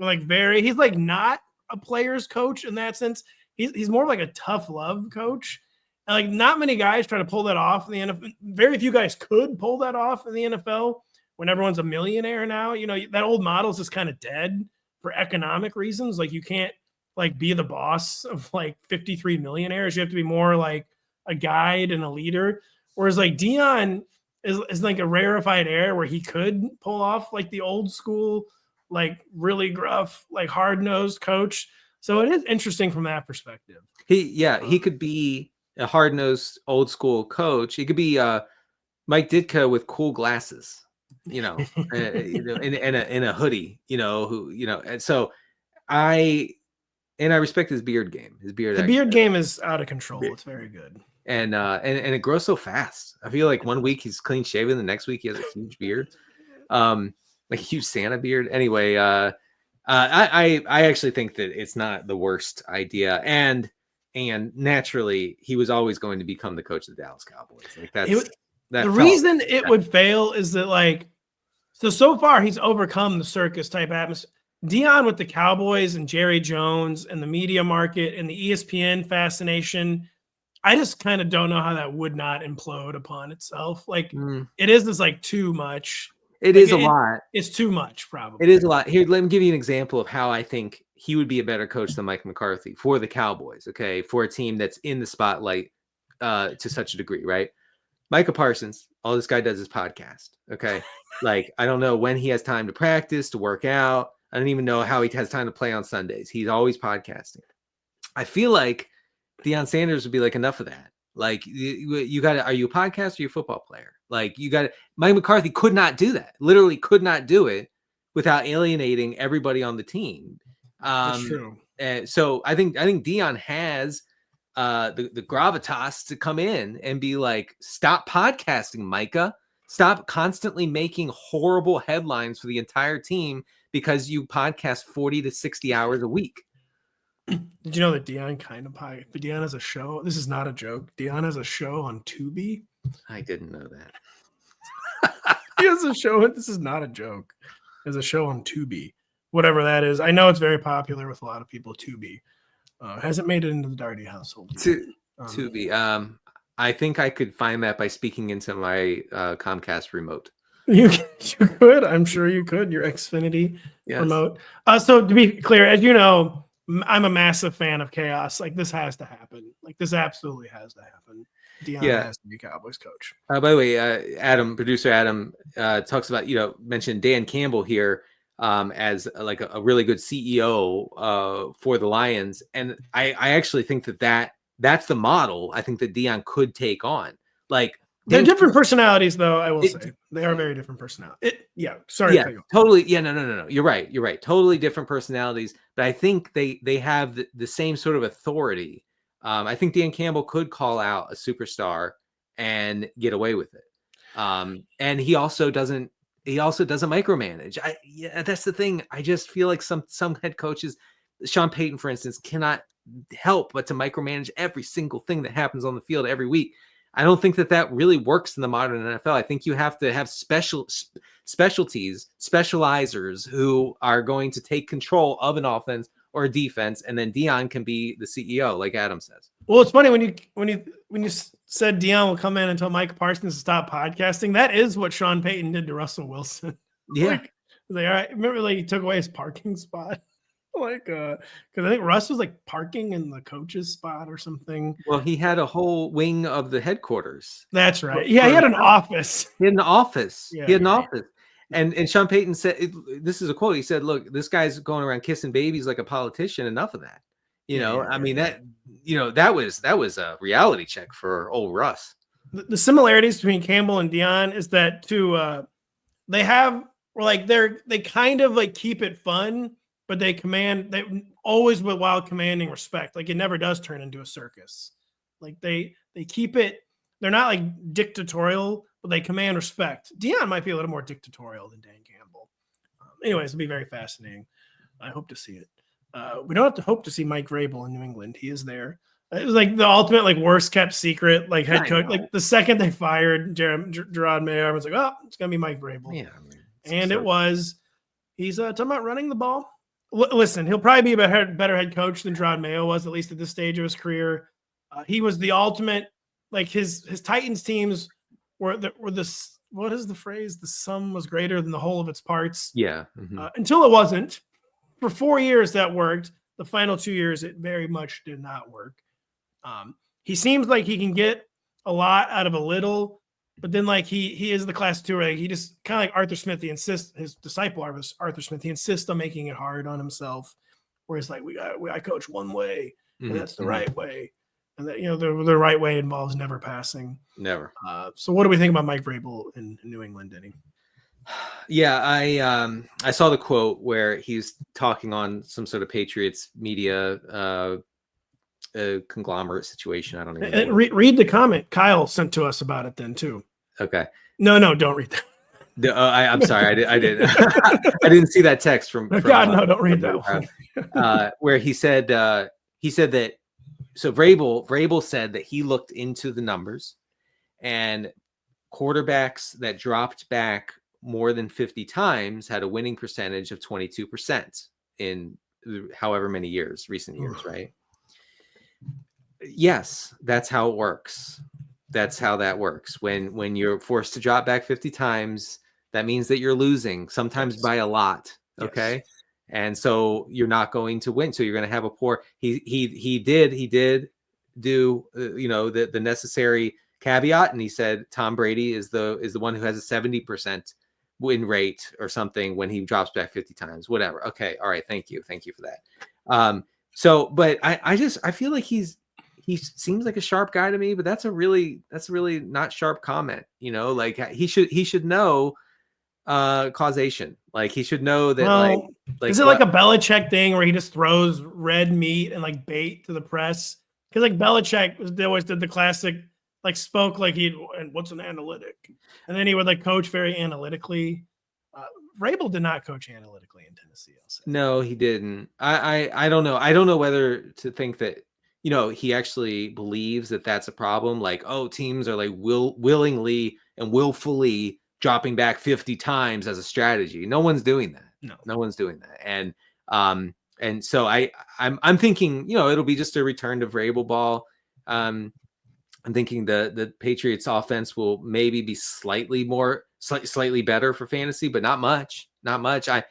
He's not a player's coach in that sense. He's more of a tough love coach. And not many guys try to pull that off in the NFL. Very few guys could pull that off in the NFL when everyone's a millionaire now. That old model is just kind of dead for economic reasons. You can't be the boss of 53 millionaires. You have to be more a guide and a leader. Whereas Deion is a rarefied air where he could pull off the old school, really gruff, hard-nosed coach. So it is interesting from that perspective. He could be a hard-nosed old school coach. He could be Mike Ditka with cool glasses, in a hoodie, and so I respect his beard game. The beard game is out of control. It's very good. And it grows so fast. I feel like 1 week he's clean shaven, the next week he has a huge beard. A huge Santa beard. Anyway, I actually think that it's not the worst idea. And naturally, he was always going to become the coach of the Dallas Cowboys. The reason it would fail is that so far he's overcome the circus type atmosphere. Deion with the Cowboys and Jerry Jones and the media market and the ESPN fascination, I just kind of don't know how that would not implode upon itself. It is this too much. It is a lot. It's too much, probably. It is a lot. Here, let me give you an example of how I think he would be a better coach than Mike McCarthy for the Cowboys. Okay, for a team that's in the spotlight to such a degree, right? Micah Parsons, all this guy does is podcast. Okay, like I don't know when he has time to practice, to work out. I don't even know how he has time to play on Sundays. He's always podcasting. I feel like Deion Sanders would be like, enough of that. Like you got to, are you a podcaster or you a football player? Like you got to, Mike McCarthy could not do that. Literally could not do it without alienating everybody on the team. That's true. So I think Deion has the gravitas to come in and be like, stop podcasting, Micah. Stop constantly making horrible headlines for the entire team because you podcast 40 to 60 hours a week. Did you know that Deion Deion has a show? This is not a joke. Deion has a show on Tubi. I didn't know that. He has a show. This is not a joke. There's a show on Tubi, whatever that is. I know it's very popular with a lot of people. Tubi hasn't made it into the Daugherty household. Tubi. I think I could find that by speaking into my Comcast remote. You could. I'm sure you could. Your Xfinity remote. So to be clear, as you know, I'm a massive fan of chaos. Like this has to happen. Like this absolutely has to happen. Deion has to be Cowboys coach. By the way, producer Adam talks about, mentioned Dan Campbell here as like a really good CEO for the Lions. And I actually think that's the model I think that Deion could take on. Like they're different personalities, though. I will say they are very different personalities. Sorry. Yeah, totally. Yeah, no. You're right. Totally different personalities. But I think they have the same sort of authority. I think Dan Campbell could call out a superstar and get away with it. And he also doesn't micromanage. That's the thing. I just feel like some head coaches, Sean Payton, for instance, cannot help but to micromanage every single thing that happens on the field every week. I don't think that really works in the modern NFL. I think you have to have specializers who are going to take control of an offense or a defense, and then Deion can be the CEO, like Adam says. Well, it's funny when you said Deion will come in and tell Mike Parsons to stop podcasting. That is what Sean Payton did to Russell Wilson. Yeah, all right. Remember, he took away his parking spot. Because I think Russ was parking in the coach's spot or something. Well, he had a whole wing of the headquarters. That's right. Yeah, he had an office. He had an office. Yeah, he had an office. And Sean Payton said, this is a quote. He said, "Look, this guy's going around kissing babies like a politician. Enough of that." That was a reality check for old Russ. The similarities between Campbell and Deion is that they kind of keep it fun. But they always while commanding respect. Like it never does turn into a circus. Like they keep it. They're not dictatorial, but they command respect. Deion might be a little more dictatorial than Dan Campbell. Anyways, it'll be very fascinating. I hope to see it. We don't have to hope to see Mike Vrabel in New England. He is there. It was the ultimate worst kept secret head coach. The second they fired Gerard Mayo, everyone's like, oh, it's gonna be Mike Vrabel. Yeah, and it was. He's talking about running the ball. Listen, he'll probably be a better head coach than Gerard Mayo was, at least at this stage of his career. He was the ultimate, his Titans teams were this. What is the phrase? The sum was greater than the whole of its parts. Yeah. Mm-hmm. Until it wasn't. For 4 years that worked. The final 2 years, it very much did not work. He seems like he can get a lot out of a little. But then, he is the class two, he just kind of like Arthur Smith. He insists, his disciple Arthur Smith. He insists on making it hard on himself. Whereas, I coach one way, and that's the right way, and that the right way involves never passing. Never. So, what do we think about Mike Vrabel in New England, Denny? Yeah, I saw the quote where he's talking on some sort of Patriots media conglomerate situation. I don't even know. Read the comment Kyle sent to us about it then too. Okay. No, don't read that. I'm sorry. I didn't. I didn't see that text from God, no, don't read that one. Where he said that. So Vrabel said that he looked into the numbers, and quarterbacks that dropped back more than 50 times had a winning percentage of 22% in however many recent years, right? Yes, that's how it works. That's how that works. When you're forced to drop back 50 times, that means that you're losing, sometimes by a lot. Okay. Yes. And so you're not going to win. So you're going to have a poor. He did do the necessary caveat, and he said Tom Brady is the one who has a 70% win rate or something when he drops back 50 times. Whatever. Okay. All right. Thank you for that. So, but I feel like he seems like a sharp guy to me, but that's a really not sharp comment. Like he should know causation. Like he should know that. Well, like is it like a Belichick thing where he just throws red meat and like bait to the press? Because like Belichick, they always did the classic, like spoke like and what's an analytic, and then he would like coach very analytically. Vrabel did not coach analytically in Tennessee. No, he didn't. I don't know. I don't know whether to think that he actually believes that that's a problem. Like, oh, teams are like willingly and willfully dropping back 50 times as a strategy. No one's doing that. No one's doing that. And so I'm thinking, it'll be just a return to Vrabel ball. I'm thinking the Patriots offense will maybe be slightly better for fantasy, but not much. I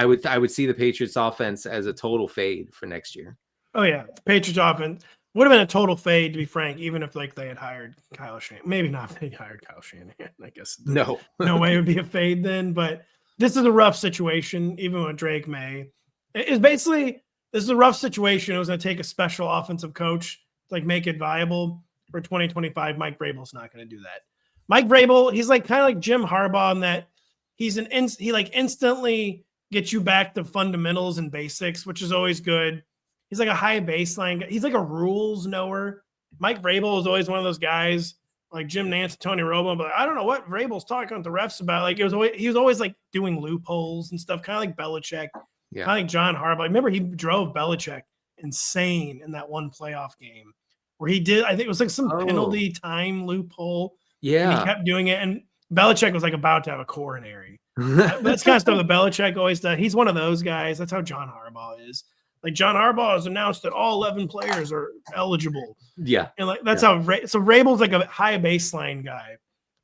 would see the Patriots offense as a total fade for next year. Oh yeah, the Patriots offense would have been a total fade, to be frank, even if like they had hired Kyle Shanahan. Maybe not if they hired Kyle Shanahan. I guess no way it would be a fade then. But this is a rough situation, even with Drake May. This is a rough situation. It was going to take a special offensive coach to like make it viable for 2025. Mike Vrabel's not going to do that. Mike Vrabel, he's like kind of like Jim Harbaugh in that he instantly gets you back to fundamentals and basics, which is always good. He's like a high baseline guy. He's like a rules knower. Mike Vrabel is always one of those guys like Jim Nantz, Tony Romo, but I don't know what Vrabel's talking with the refs about. Like he was always like doing loopholes and stuff, kind of like Belichick, kind of like John Harbaugh. I remember he drove Belichick insane in that one playoff game where he did. I think it was like some penalty time loophole. Yeah, and he kept doing it, and Belichick was like about to have a coronary. That's kind of stuff that Belichick always does. He's one of those guys. That's how John Harbaugh is. Like John Harbaugh has announced that all 11 players are eligible. Yeah. And like that's how so Vrabel's like a high baseline guy.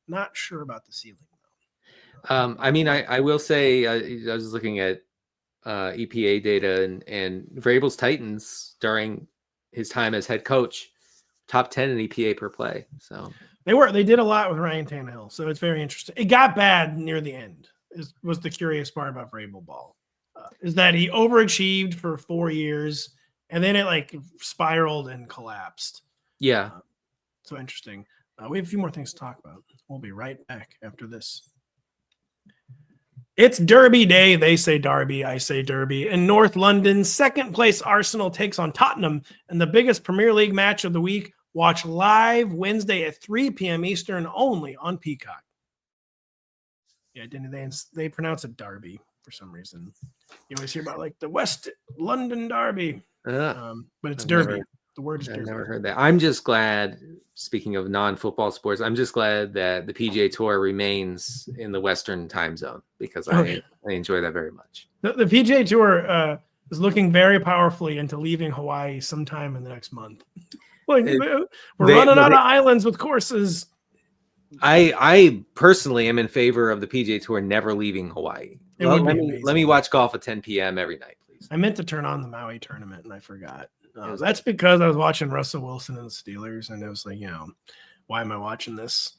Not sure about the ceiling though. I mean, I will say I was looking at EPA data and Vrabel's Titans during his time as head coach, top 10 in EPA per play. So they did a lot with Ryan Tannehill. So it's very interesting. It got bad near the end. Was the curious part about Vrabel ball. Is that he overachieved for 4 years and then it like spiraled and collapsed. Yeah. So interesting. We have a few more things to talk about. We'll be right back after this. It's Derby Day. They say Derby. I say Derby. In North London, second place Arsenal takes on Tottenham in the biggest Premier League match of the week. Watch live Wednesday at 3 p.m. Eastern only on Peacock. Yeah, they pronounce it Derby for some reason. You always hear about like the West London Derby, but it's Derby. The word is Derby. I've never heard that. I'm just glad, speaking of non-football sports, I'm just glad that the PGA Tour remains in the Western time zone because I enjoy that very much. The PGA Tour is looking very powerfully into leaving Hawaii sometime in the next month. Like we're running out of islands with courses. I personally am in favor of the PGA Tour never leaving Hawaii. Let me watch golf at 10 p.m. every night, please. I meant to turn on the Maui tournament and I forgot. That's because I was watching Russell Wilson and the Steelers, and it was like, why am I watching this?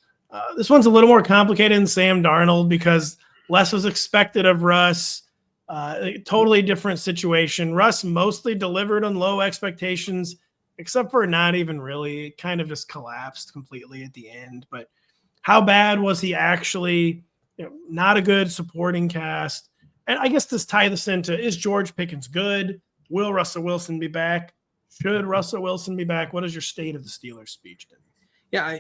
This one's a little more complicated than Sam Darnold because less was expected of Russ. Totally different situation. Russ mostly delivered on low expectations, except for not even really. It kind of just collapsed completely at the end. But how bad was he actually? Not a good supporting cast. And I guess this tie this into, is George Pickens good? Will Russell Wilson be back? Should Russell Wilson be back? What is your state of the Steelers speech? Yeah,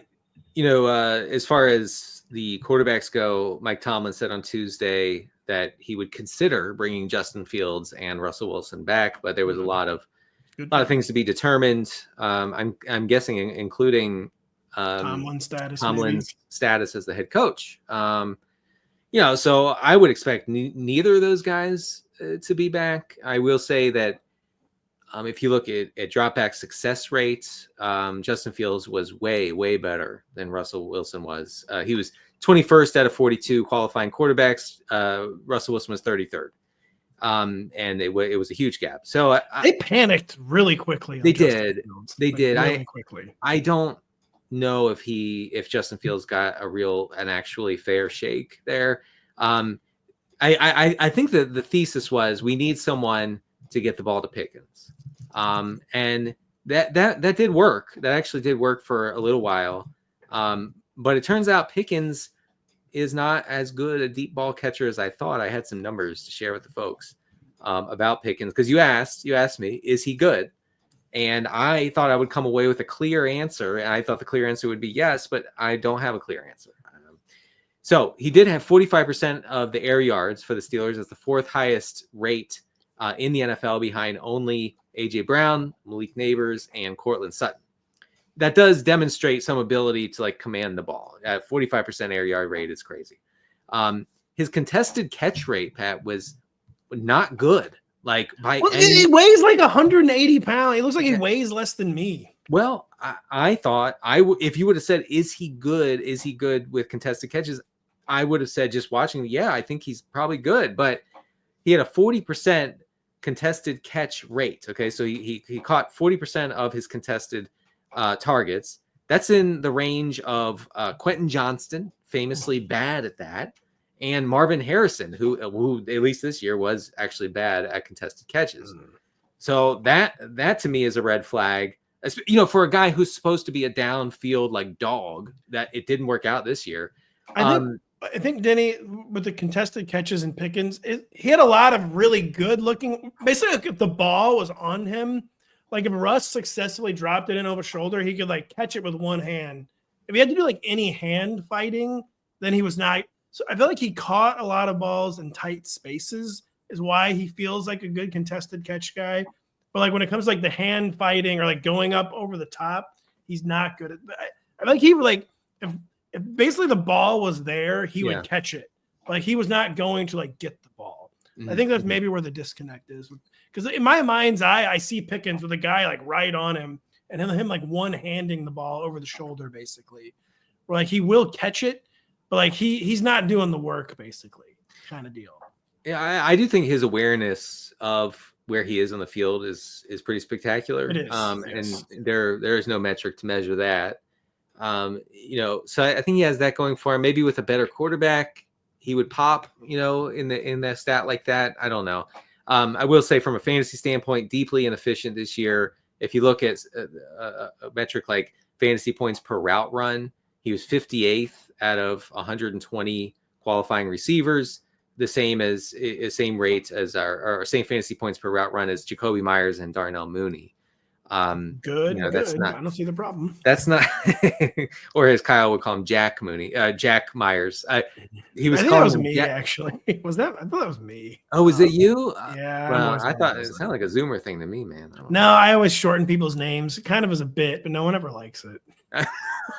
as far as the quarterbacks go, Mike Tomlin said on Tuesday that he would consider bringing Justin Fields and Russell Wilson back, but there was a lot of things to be determined. I'm guessing, including Tomlin's status as the head coach. So I would expect neither of those guys to be back. I will say that if you look at dropback success rates, Justin Fields was way, way better than Russell Wilson was. He was 21st out of 42 qualifying quarterbacks. Russell Wilson was 33rd. And it was a huge gap. So they panicked really quickly. They did. Really quickly. I don't know if Justin Fields got an actually fair shake there. I think that the thesis was we need someone to get the ball to Pickens. And that did work. That actually did work for a little while. But it turns out Pickens is not as good a deep ball catcher as I thought. I had some numbers to share with the folks about Pickens, because you asked me, is he good? And I thought I would come away with a clear answer, and I thought the clear answer would be yes, but I don't have a clear answer. So he did have 45% of the air yards for the Steelers. That's the fourth highest rate in the NFL, behind only A.J. Brown, Malik Neighbors, and Cortland Sutton. That does demonstrate some ability to like command the ball. At 45% air yard rate is crazy. His contested catch rate, Pat, was not good. Like he weighs like 180 pounds. He looks like he weighs less than me. Well, I thought if you would have said, is he good? Is he good with contested catches? I would have said, just watching, yeah, I think he's probably good. But he had a 40% contested catch rate. Okay, so he caught 40% of his contested targets. That's in the range of Quentin Johnston, famously bad at that, and Marvin Harrison, who at least this year was actually bad at contested catches. So that to me is a red flag. For a guy who's supposed to be a downfield like dog, that it didn't work out this year. I think Denny, with the contested catches and Pickens, he had a lot of really good looking. Basically, like if the ball was on him, like if Russ successfully dropped it in over shoulder, he could like catch it with one hand. If he had to do like any hand fighting, then he was not. So I feel like he caught a lot of balls in tight spaces, is why he feels like a good contested catch guy. But like when it comes to like the hand fighting or like going up over the top, he's not good at that. I feel like he like if basically the ball was there, he would catch it. Like he was not going to like get the ball. I think that's maybe where the disconnect is. Because in my mind's eye, I see Pickens with a guy like right on him and him like one-handing the ball over the shoulder, basically. Where like he will catch it, but like he's not doing the work, basically, kind of deal. Yeah, I do think his awareness of where he is on the field is pretty spectacular. It is. And there is no metric to measure that. So I think he has that going for him. Maybe with a better quarterback, he would pop, in that stat like that. I don't know. I will say from a fantasy standpoint, deeply inefficient this year. If you look at a metric like fantasy points per route run, he was 58th out of 120 qualifying receivers, the same rate as our same fantasy points per route run as Jacoby Myers and Darnell Mooney. Good. That's not. I don't see the problem. That's not, or as Kyle would call him, Jack Myers. He was. I think that was me, actually. Was that? I thought that was me. Oh, was it you? Yeah. Well, I thought it sounded like a Zoomer thing to me, man. I always shorten people's names, kind of as a bit, but no one ever likes it.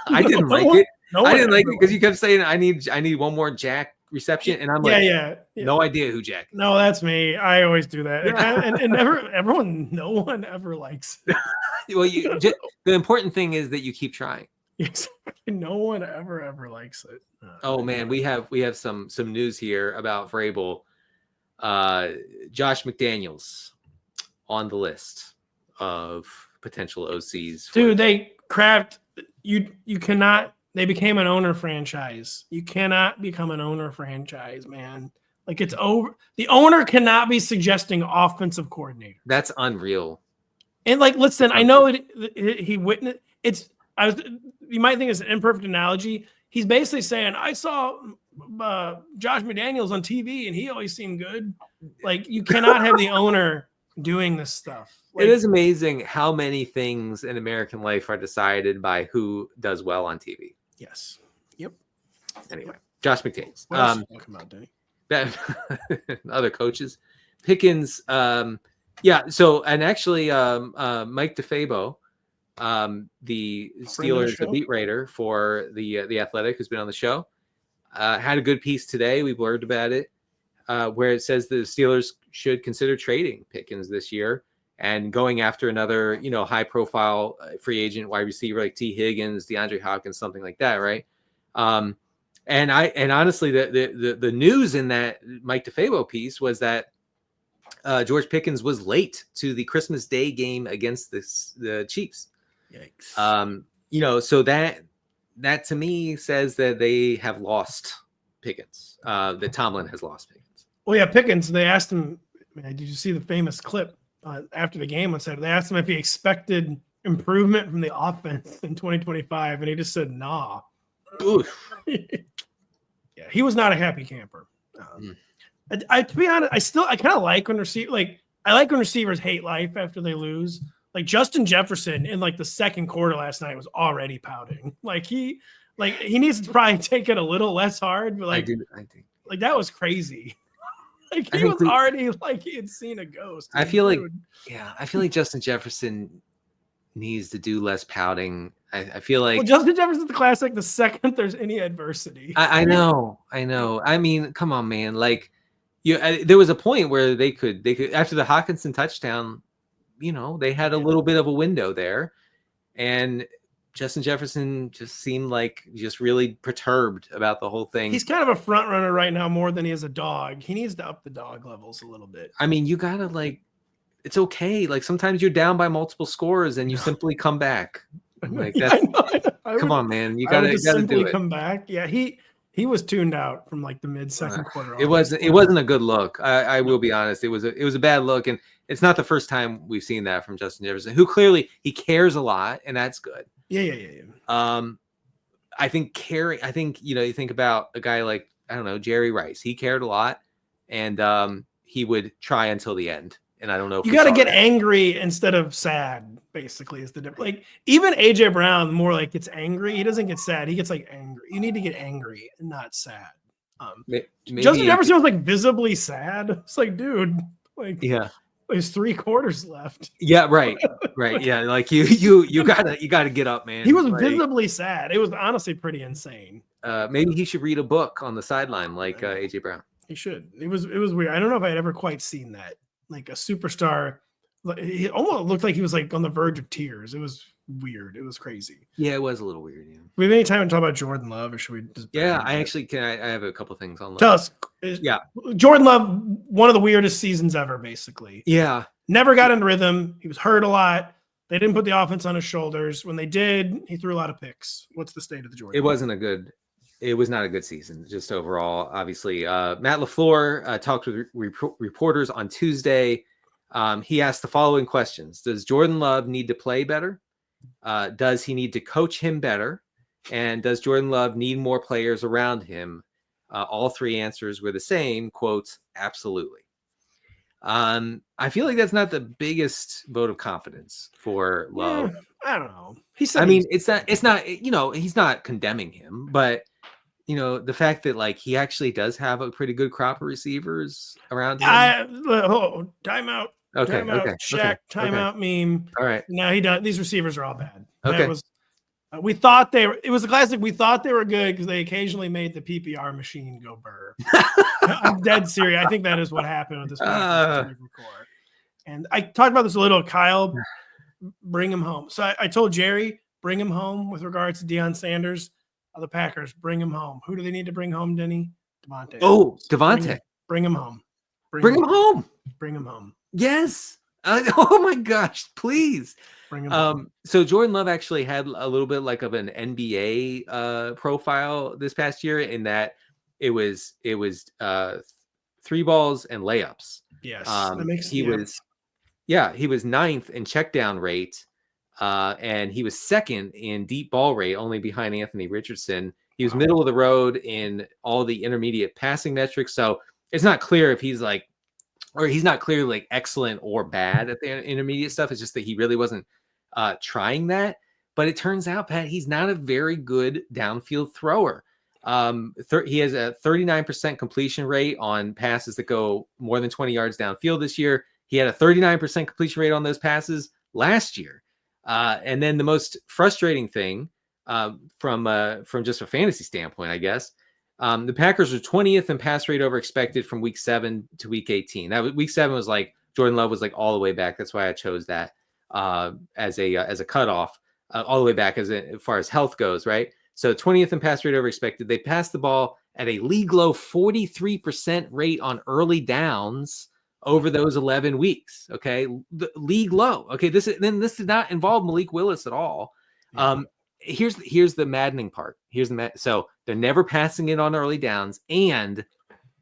I didn't like it. I didn't like it because you kept saying I need one more Jack reception, and I'm like, yeah. No idea who Jack is. No, that's me. I always do that. No one ever likes it. Well, the important thing is that you keep trying. No one ever likes it. Oh man, we have some news here about Vrabel. Josh McDaniels on the list of potential OCs. Dude, they crapped. You cannot. They became an owner franchise. You cannot become an owner franchise, man. Like it's over. The owner cannot be suggesting offensive coordinator. That's unreal. And like, listen, I know he witnessed. You might think it's an imperfect analogy. He's basically saying, I saw Josh McDaniels on TV and he always seemed good. Like you cannot have the owner doing this stuff. Like, it is amazing how many things in American life are decided by who does well on TV. Yes. Yep. Anyway, Josh McDaniels. What else are you talking about, Denny? Other coaches. Pickens. So, and actually, Mike DeFabo, the Steelers beat writer for the Athletic, who's been on the show, had a good piece today. We blurred about it, where it says the Steelers should consider trading Pickens this year and going after another, high-profile free agent wide receiver like T. Higgins, DeAndre Hopkins, something like that, right? And honestly, the news in that Mike DeFabo piece was that George Pickens was late to the Christmas Day game against the Chiefs. Yikes. So that to me says that they have lost Pickens. That Tomlin has lost Pickens. Well, yeah, Pickens. They asked him. Did you see the famous clip after the game? They asked him if he expected improvement from the offense in 2025, and he just said, "Nah." Yeah, he was not a happy camper. To be honest, I kind of like when receivers hate life after they lose. Like Justin Jefferson in like the second quarter last night was already pouting. He needs to probably take it a little less hard. But I think that was crazy. He was already like he had seen a ghost. I feel like Justin Jefferson needs to do less pouting. I feel like Justin Jefferson's the classic. The second there's any adversity, I know. I mean, come on, man. There was a point where they could after the Hawkinson touchdown, they had a little bit of a window there, and Justin Jefferson just seemed like just really perturbed about the whole thing. He's kind of a front runner right now more than he is a dog. He needs to up the dog levels a little bit. I mean, you gotta it's okay. Sometimes you're down by multiple scores and you simply come back. Come on, man. You gotta do it. Come back. Yeah, he was tuned out from the mid second quarter. It wasn't a good look. I will be honest. It was a bad look, and it's not the first time we've seen that from Justin Jefferson, who clearly he cares a lot, and that's good. Yeah. I think you think about a guy like, I don't know, Jerry Rice. He cared a lot, and he would try until the end. And I don't know if you got to get angry instead of sad, basically, is the difference. Even AJ Brown, more gets angry. He doesn't get sad. He gets angry. You need to get angry and not sad. Justin Jefferson was visibly sad. It's dude, yeah. There's 3 quarters left. Yeah, right. Yeah, you gotta get up, man. He was visibly sad. It was honestly pretty insane. Maybe he should read a book on the sideline AJ Brown. He should. It was weird. I don't know if I'd ever quite seen that. A superstar. He almost looked like he was on the verge of tears. It was weird. It was crazy. Yeah, it was a little weird. Yeah. Do we have any time to talk about Jordan Love, or should we just? Yeah, I have a couple things on Love. Tell us. Yeah, Jordan Love, one of the weirdest seasons ever, basically. Yeah, never got in rhythm. He was hurt a lot. They didn't put the offense on his shoulders. When they did, he threw a lot of picks. What's the state of the Jordan? It was not a good season, just overall. Obviously, Matt LaFleur talked with reporters on Tuesday. He asked the following questions: does Jordan Love need to play better? Does he need to coach him better? And does Jordan Love need more players around him? All 3 answers were the same. Quotes: absolutely. I feel like that's not the biggest vote of confidence for Love. I don't know. It's not. He's not condemning him, but the fact that he actually does have a pretty good crop of receivers around him. Timeout. Okay. Shaq, timeout meme. All right. No, he does. These receivers are all bad. Okay. We thought it was a classic. We thought they were good because they occasionally made the PPR machine go burr. I'm dead serious. I think that is what happened with this. And I talked about this a little. Kyle, bring him home. So I told Jerry, bring him home with regards to Deion Sanders. The Packers, bring him home. Who do they need to bring home, Denny? Devontae. Oh, Devontae. Bring him home. Bring him home. Bring him home. Yes. Oh my gosh, please. Bring him home. So Jordan Love actually had a little bit of an NBA profile this past year in that it was 3 balls and layups. Yes. He was 9th in check down rate. And he was 2nd in deep ball rate, only behind Anthony Richardson. He was middle of the road in all the intermediate passing metrics. So it's not clear if he's not clearly excellent or bad at the intermediate stuff. It's just that he really wasn't trying that. But it turns out, Pat, he's not a very good downfield thrower. He has a 39% completion rate on passes that go more than 20 yards downfield this year. He had a 39% completion rate on those passes last year. And then the most frustrating thing from just a fantasy standpoint, I guess, the Packers were 20th in pass rate over expected from week 7 to week 18. Week 7 was Jordan Love was all the way back. That's why I chose that as a cutoff, all the way back as far as health goes, right? So 20th in pass rate over expected. They passed the ball at a league low 43% rate on early downs over those 11 weeks. Okay. The league low. Okay. This did not involve Malik Willis at all. Yeah. Here's the maddening part. So they're never passing it on early downs, and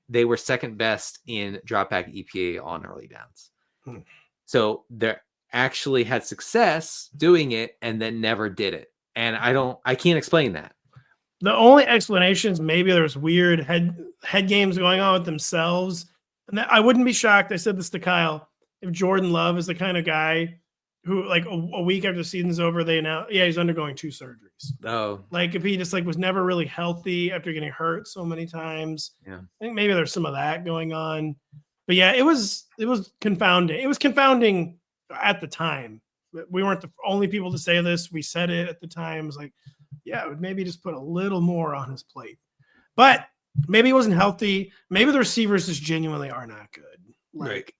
they were second best in dropback EPA on early downs. So they actually had success doing it and then never did it. And I can't explain that. The only explanations, maybe there was weird head games going on with themselves. And I wouldn't be shocked. I said this to Kyle. If Jordan Love is the kind of guy who, like, a week after the season's over, they announced, he's undergoing 2 surgeries. Oh, like if he just was never really healthy after getting hurt so many times. Yeah, I think maybe there's some of that going on. But yeah, it was confounding. It was confounding at the time. We weren't the only people to say this. We said it at the time. It was like, yeah, it would maybe just put a little more on his plate. But maybe he wasn't healthy. Maybe the receivers just genuinely are not good. Right.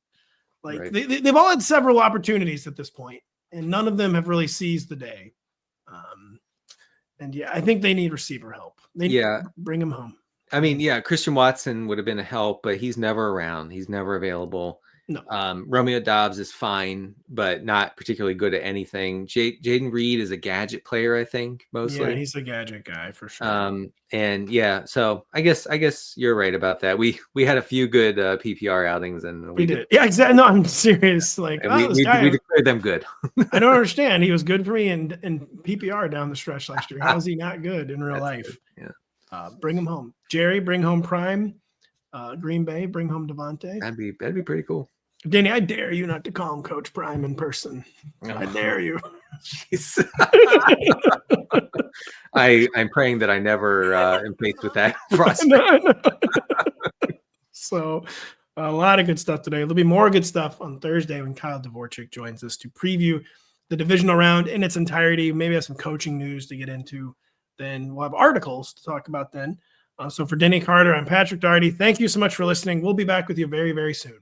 They've all had several opportunities at this point, and none of them have really seized the day. And yeah, I think they need receiver help. They need to bring him home. I mean, yeah, Christian Watson would have been a help, but he's never around. He's never available. No. Romeo Dobbs is fine, but not particularly good at anything. Jaden Reed is a gadget player, I think, mostly. Yeah, he's a gadget guy for sure. And yeah, so I guess you're right about that. We had a few good PPR outings, and we did. Yeah, exactly. No, I'm serious. Like, we declared them good. I don't understand. He was good for me in PPR down the stretch last year. How is he not good in real life? Good. Yeah. Bring him home. Jerry, bring home Prime. Green Bay, bring home Devontae. That'd be pretty cool. Danny, I dare you not to call him Coach Prime in person. I dare you. I'm praying that I never am faced with that prospect. No. So a lot of good stuff today. There'll be more good stuff on Thursday when Kyle Dvorchak joins us to preview the divisional round in its entirety. Maybe have some coaching news to get into. Then we'll have articles to talk about then. So for Denny Carter, I'm Patrick Daugherty. Thank you so much for listening. We'll be back with you very, very soon.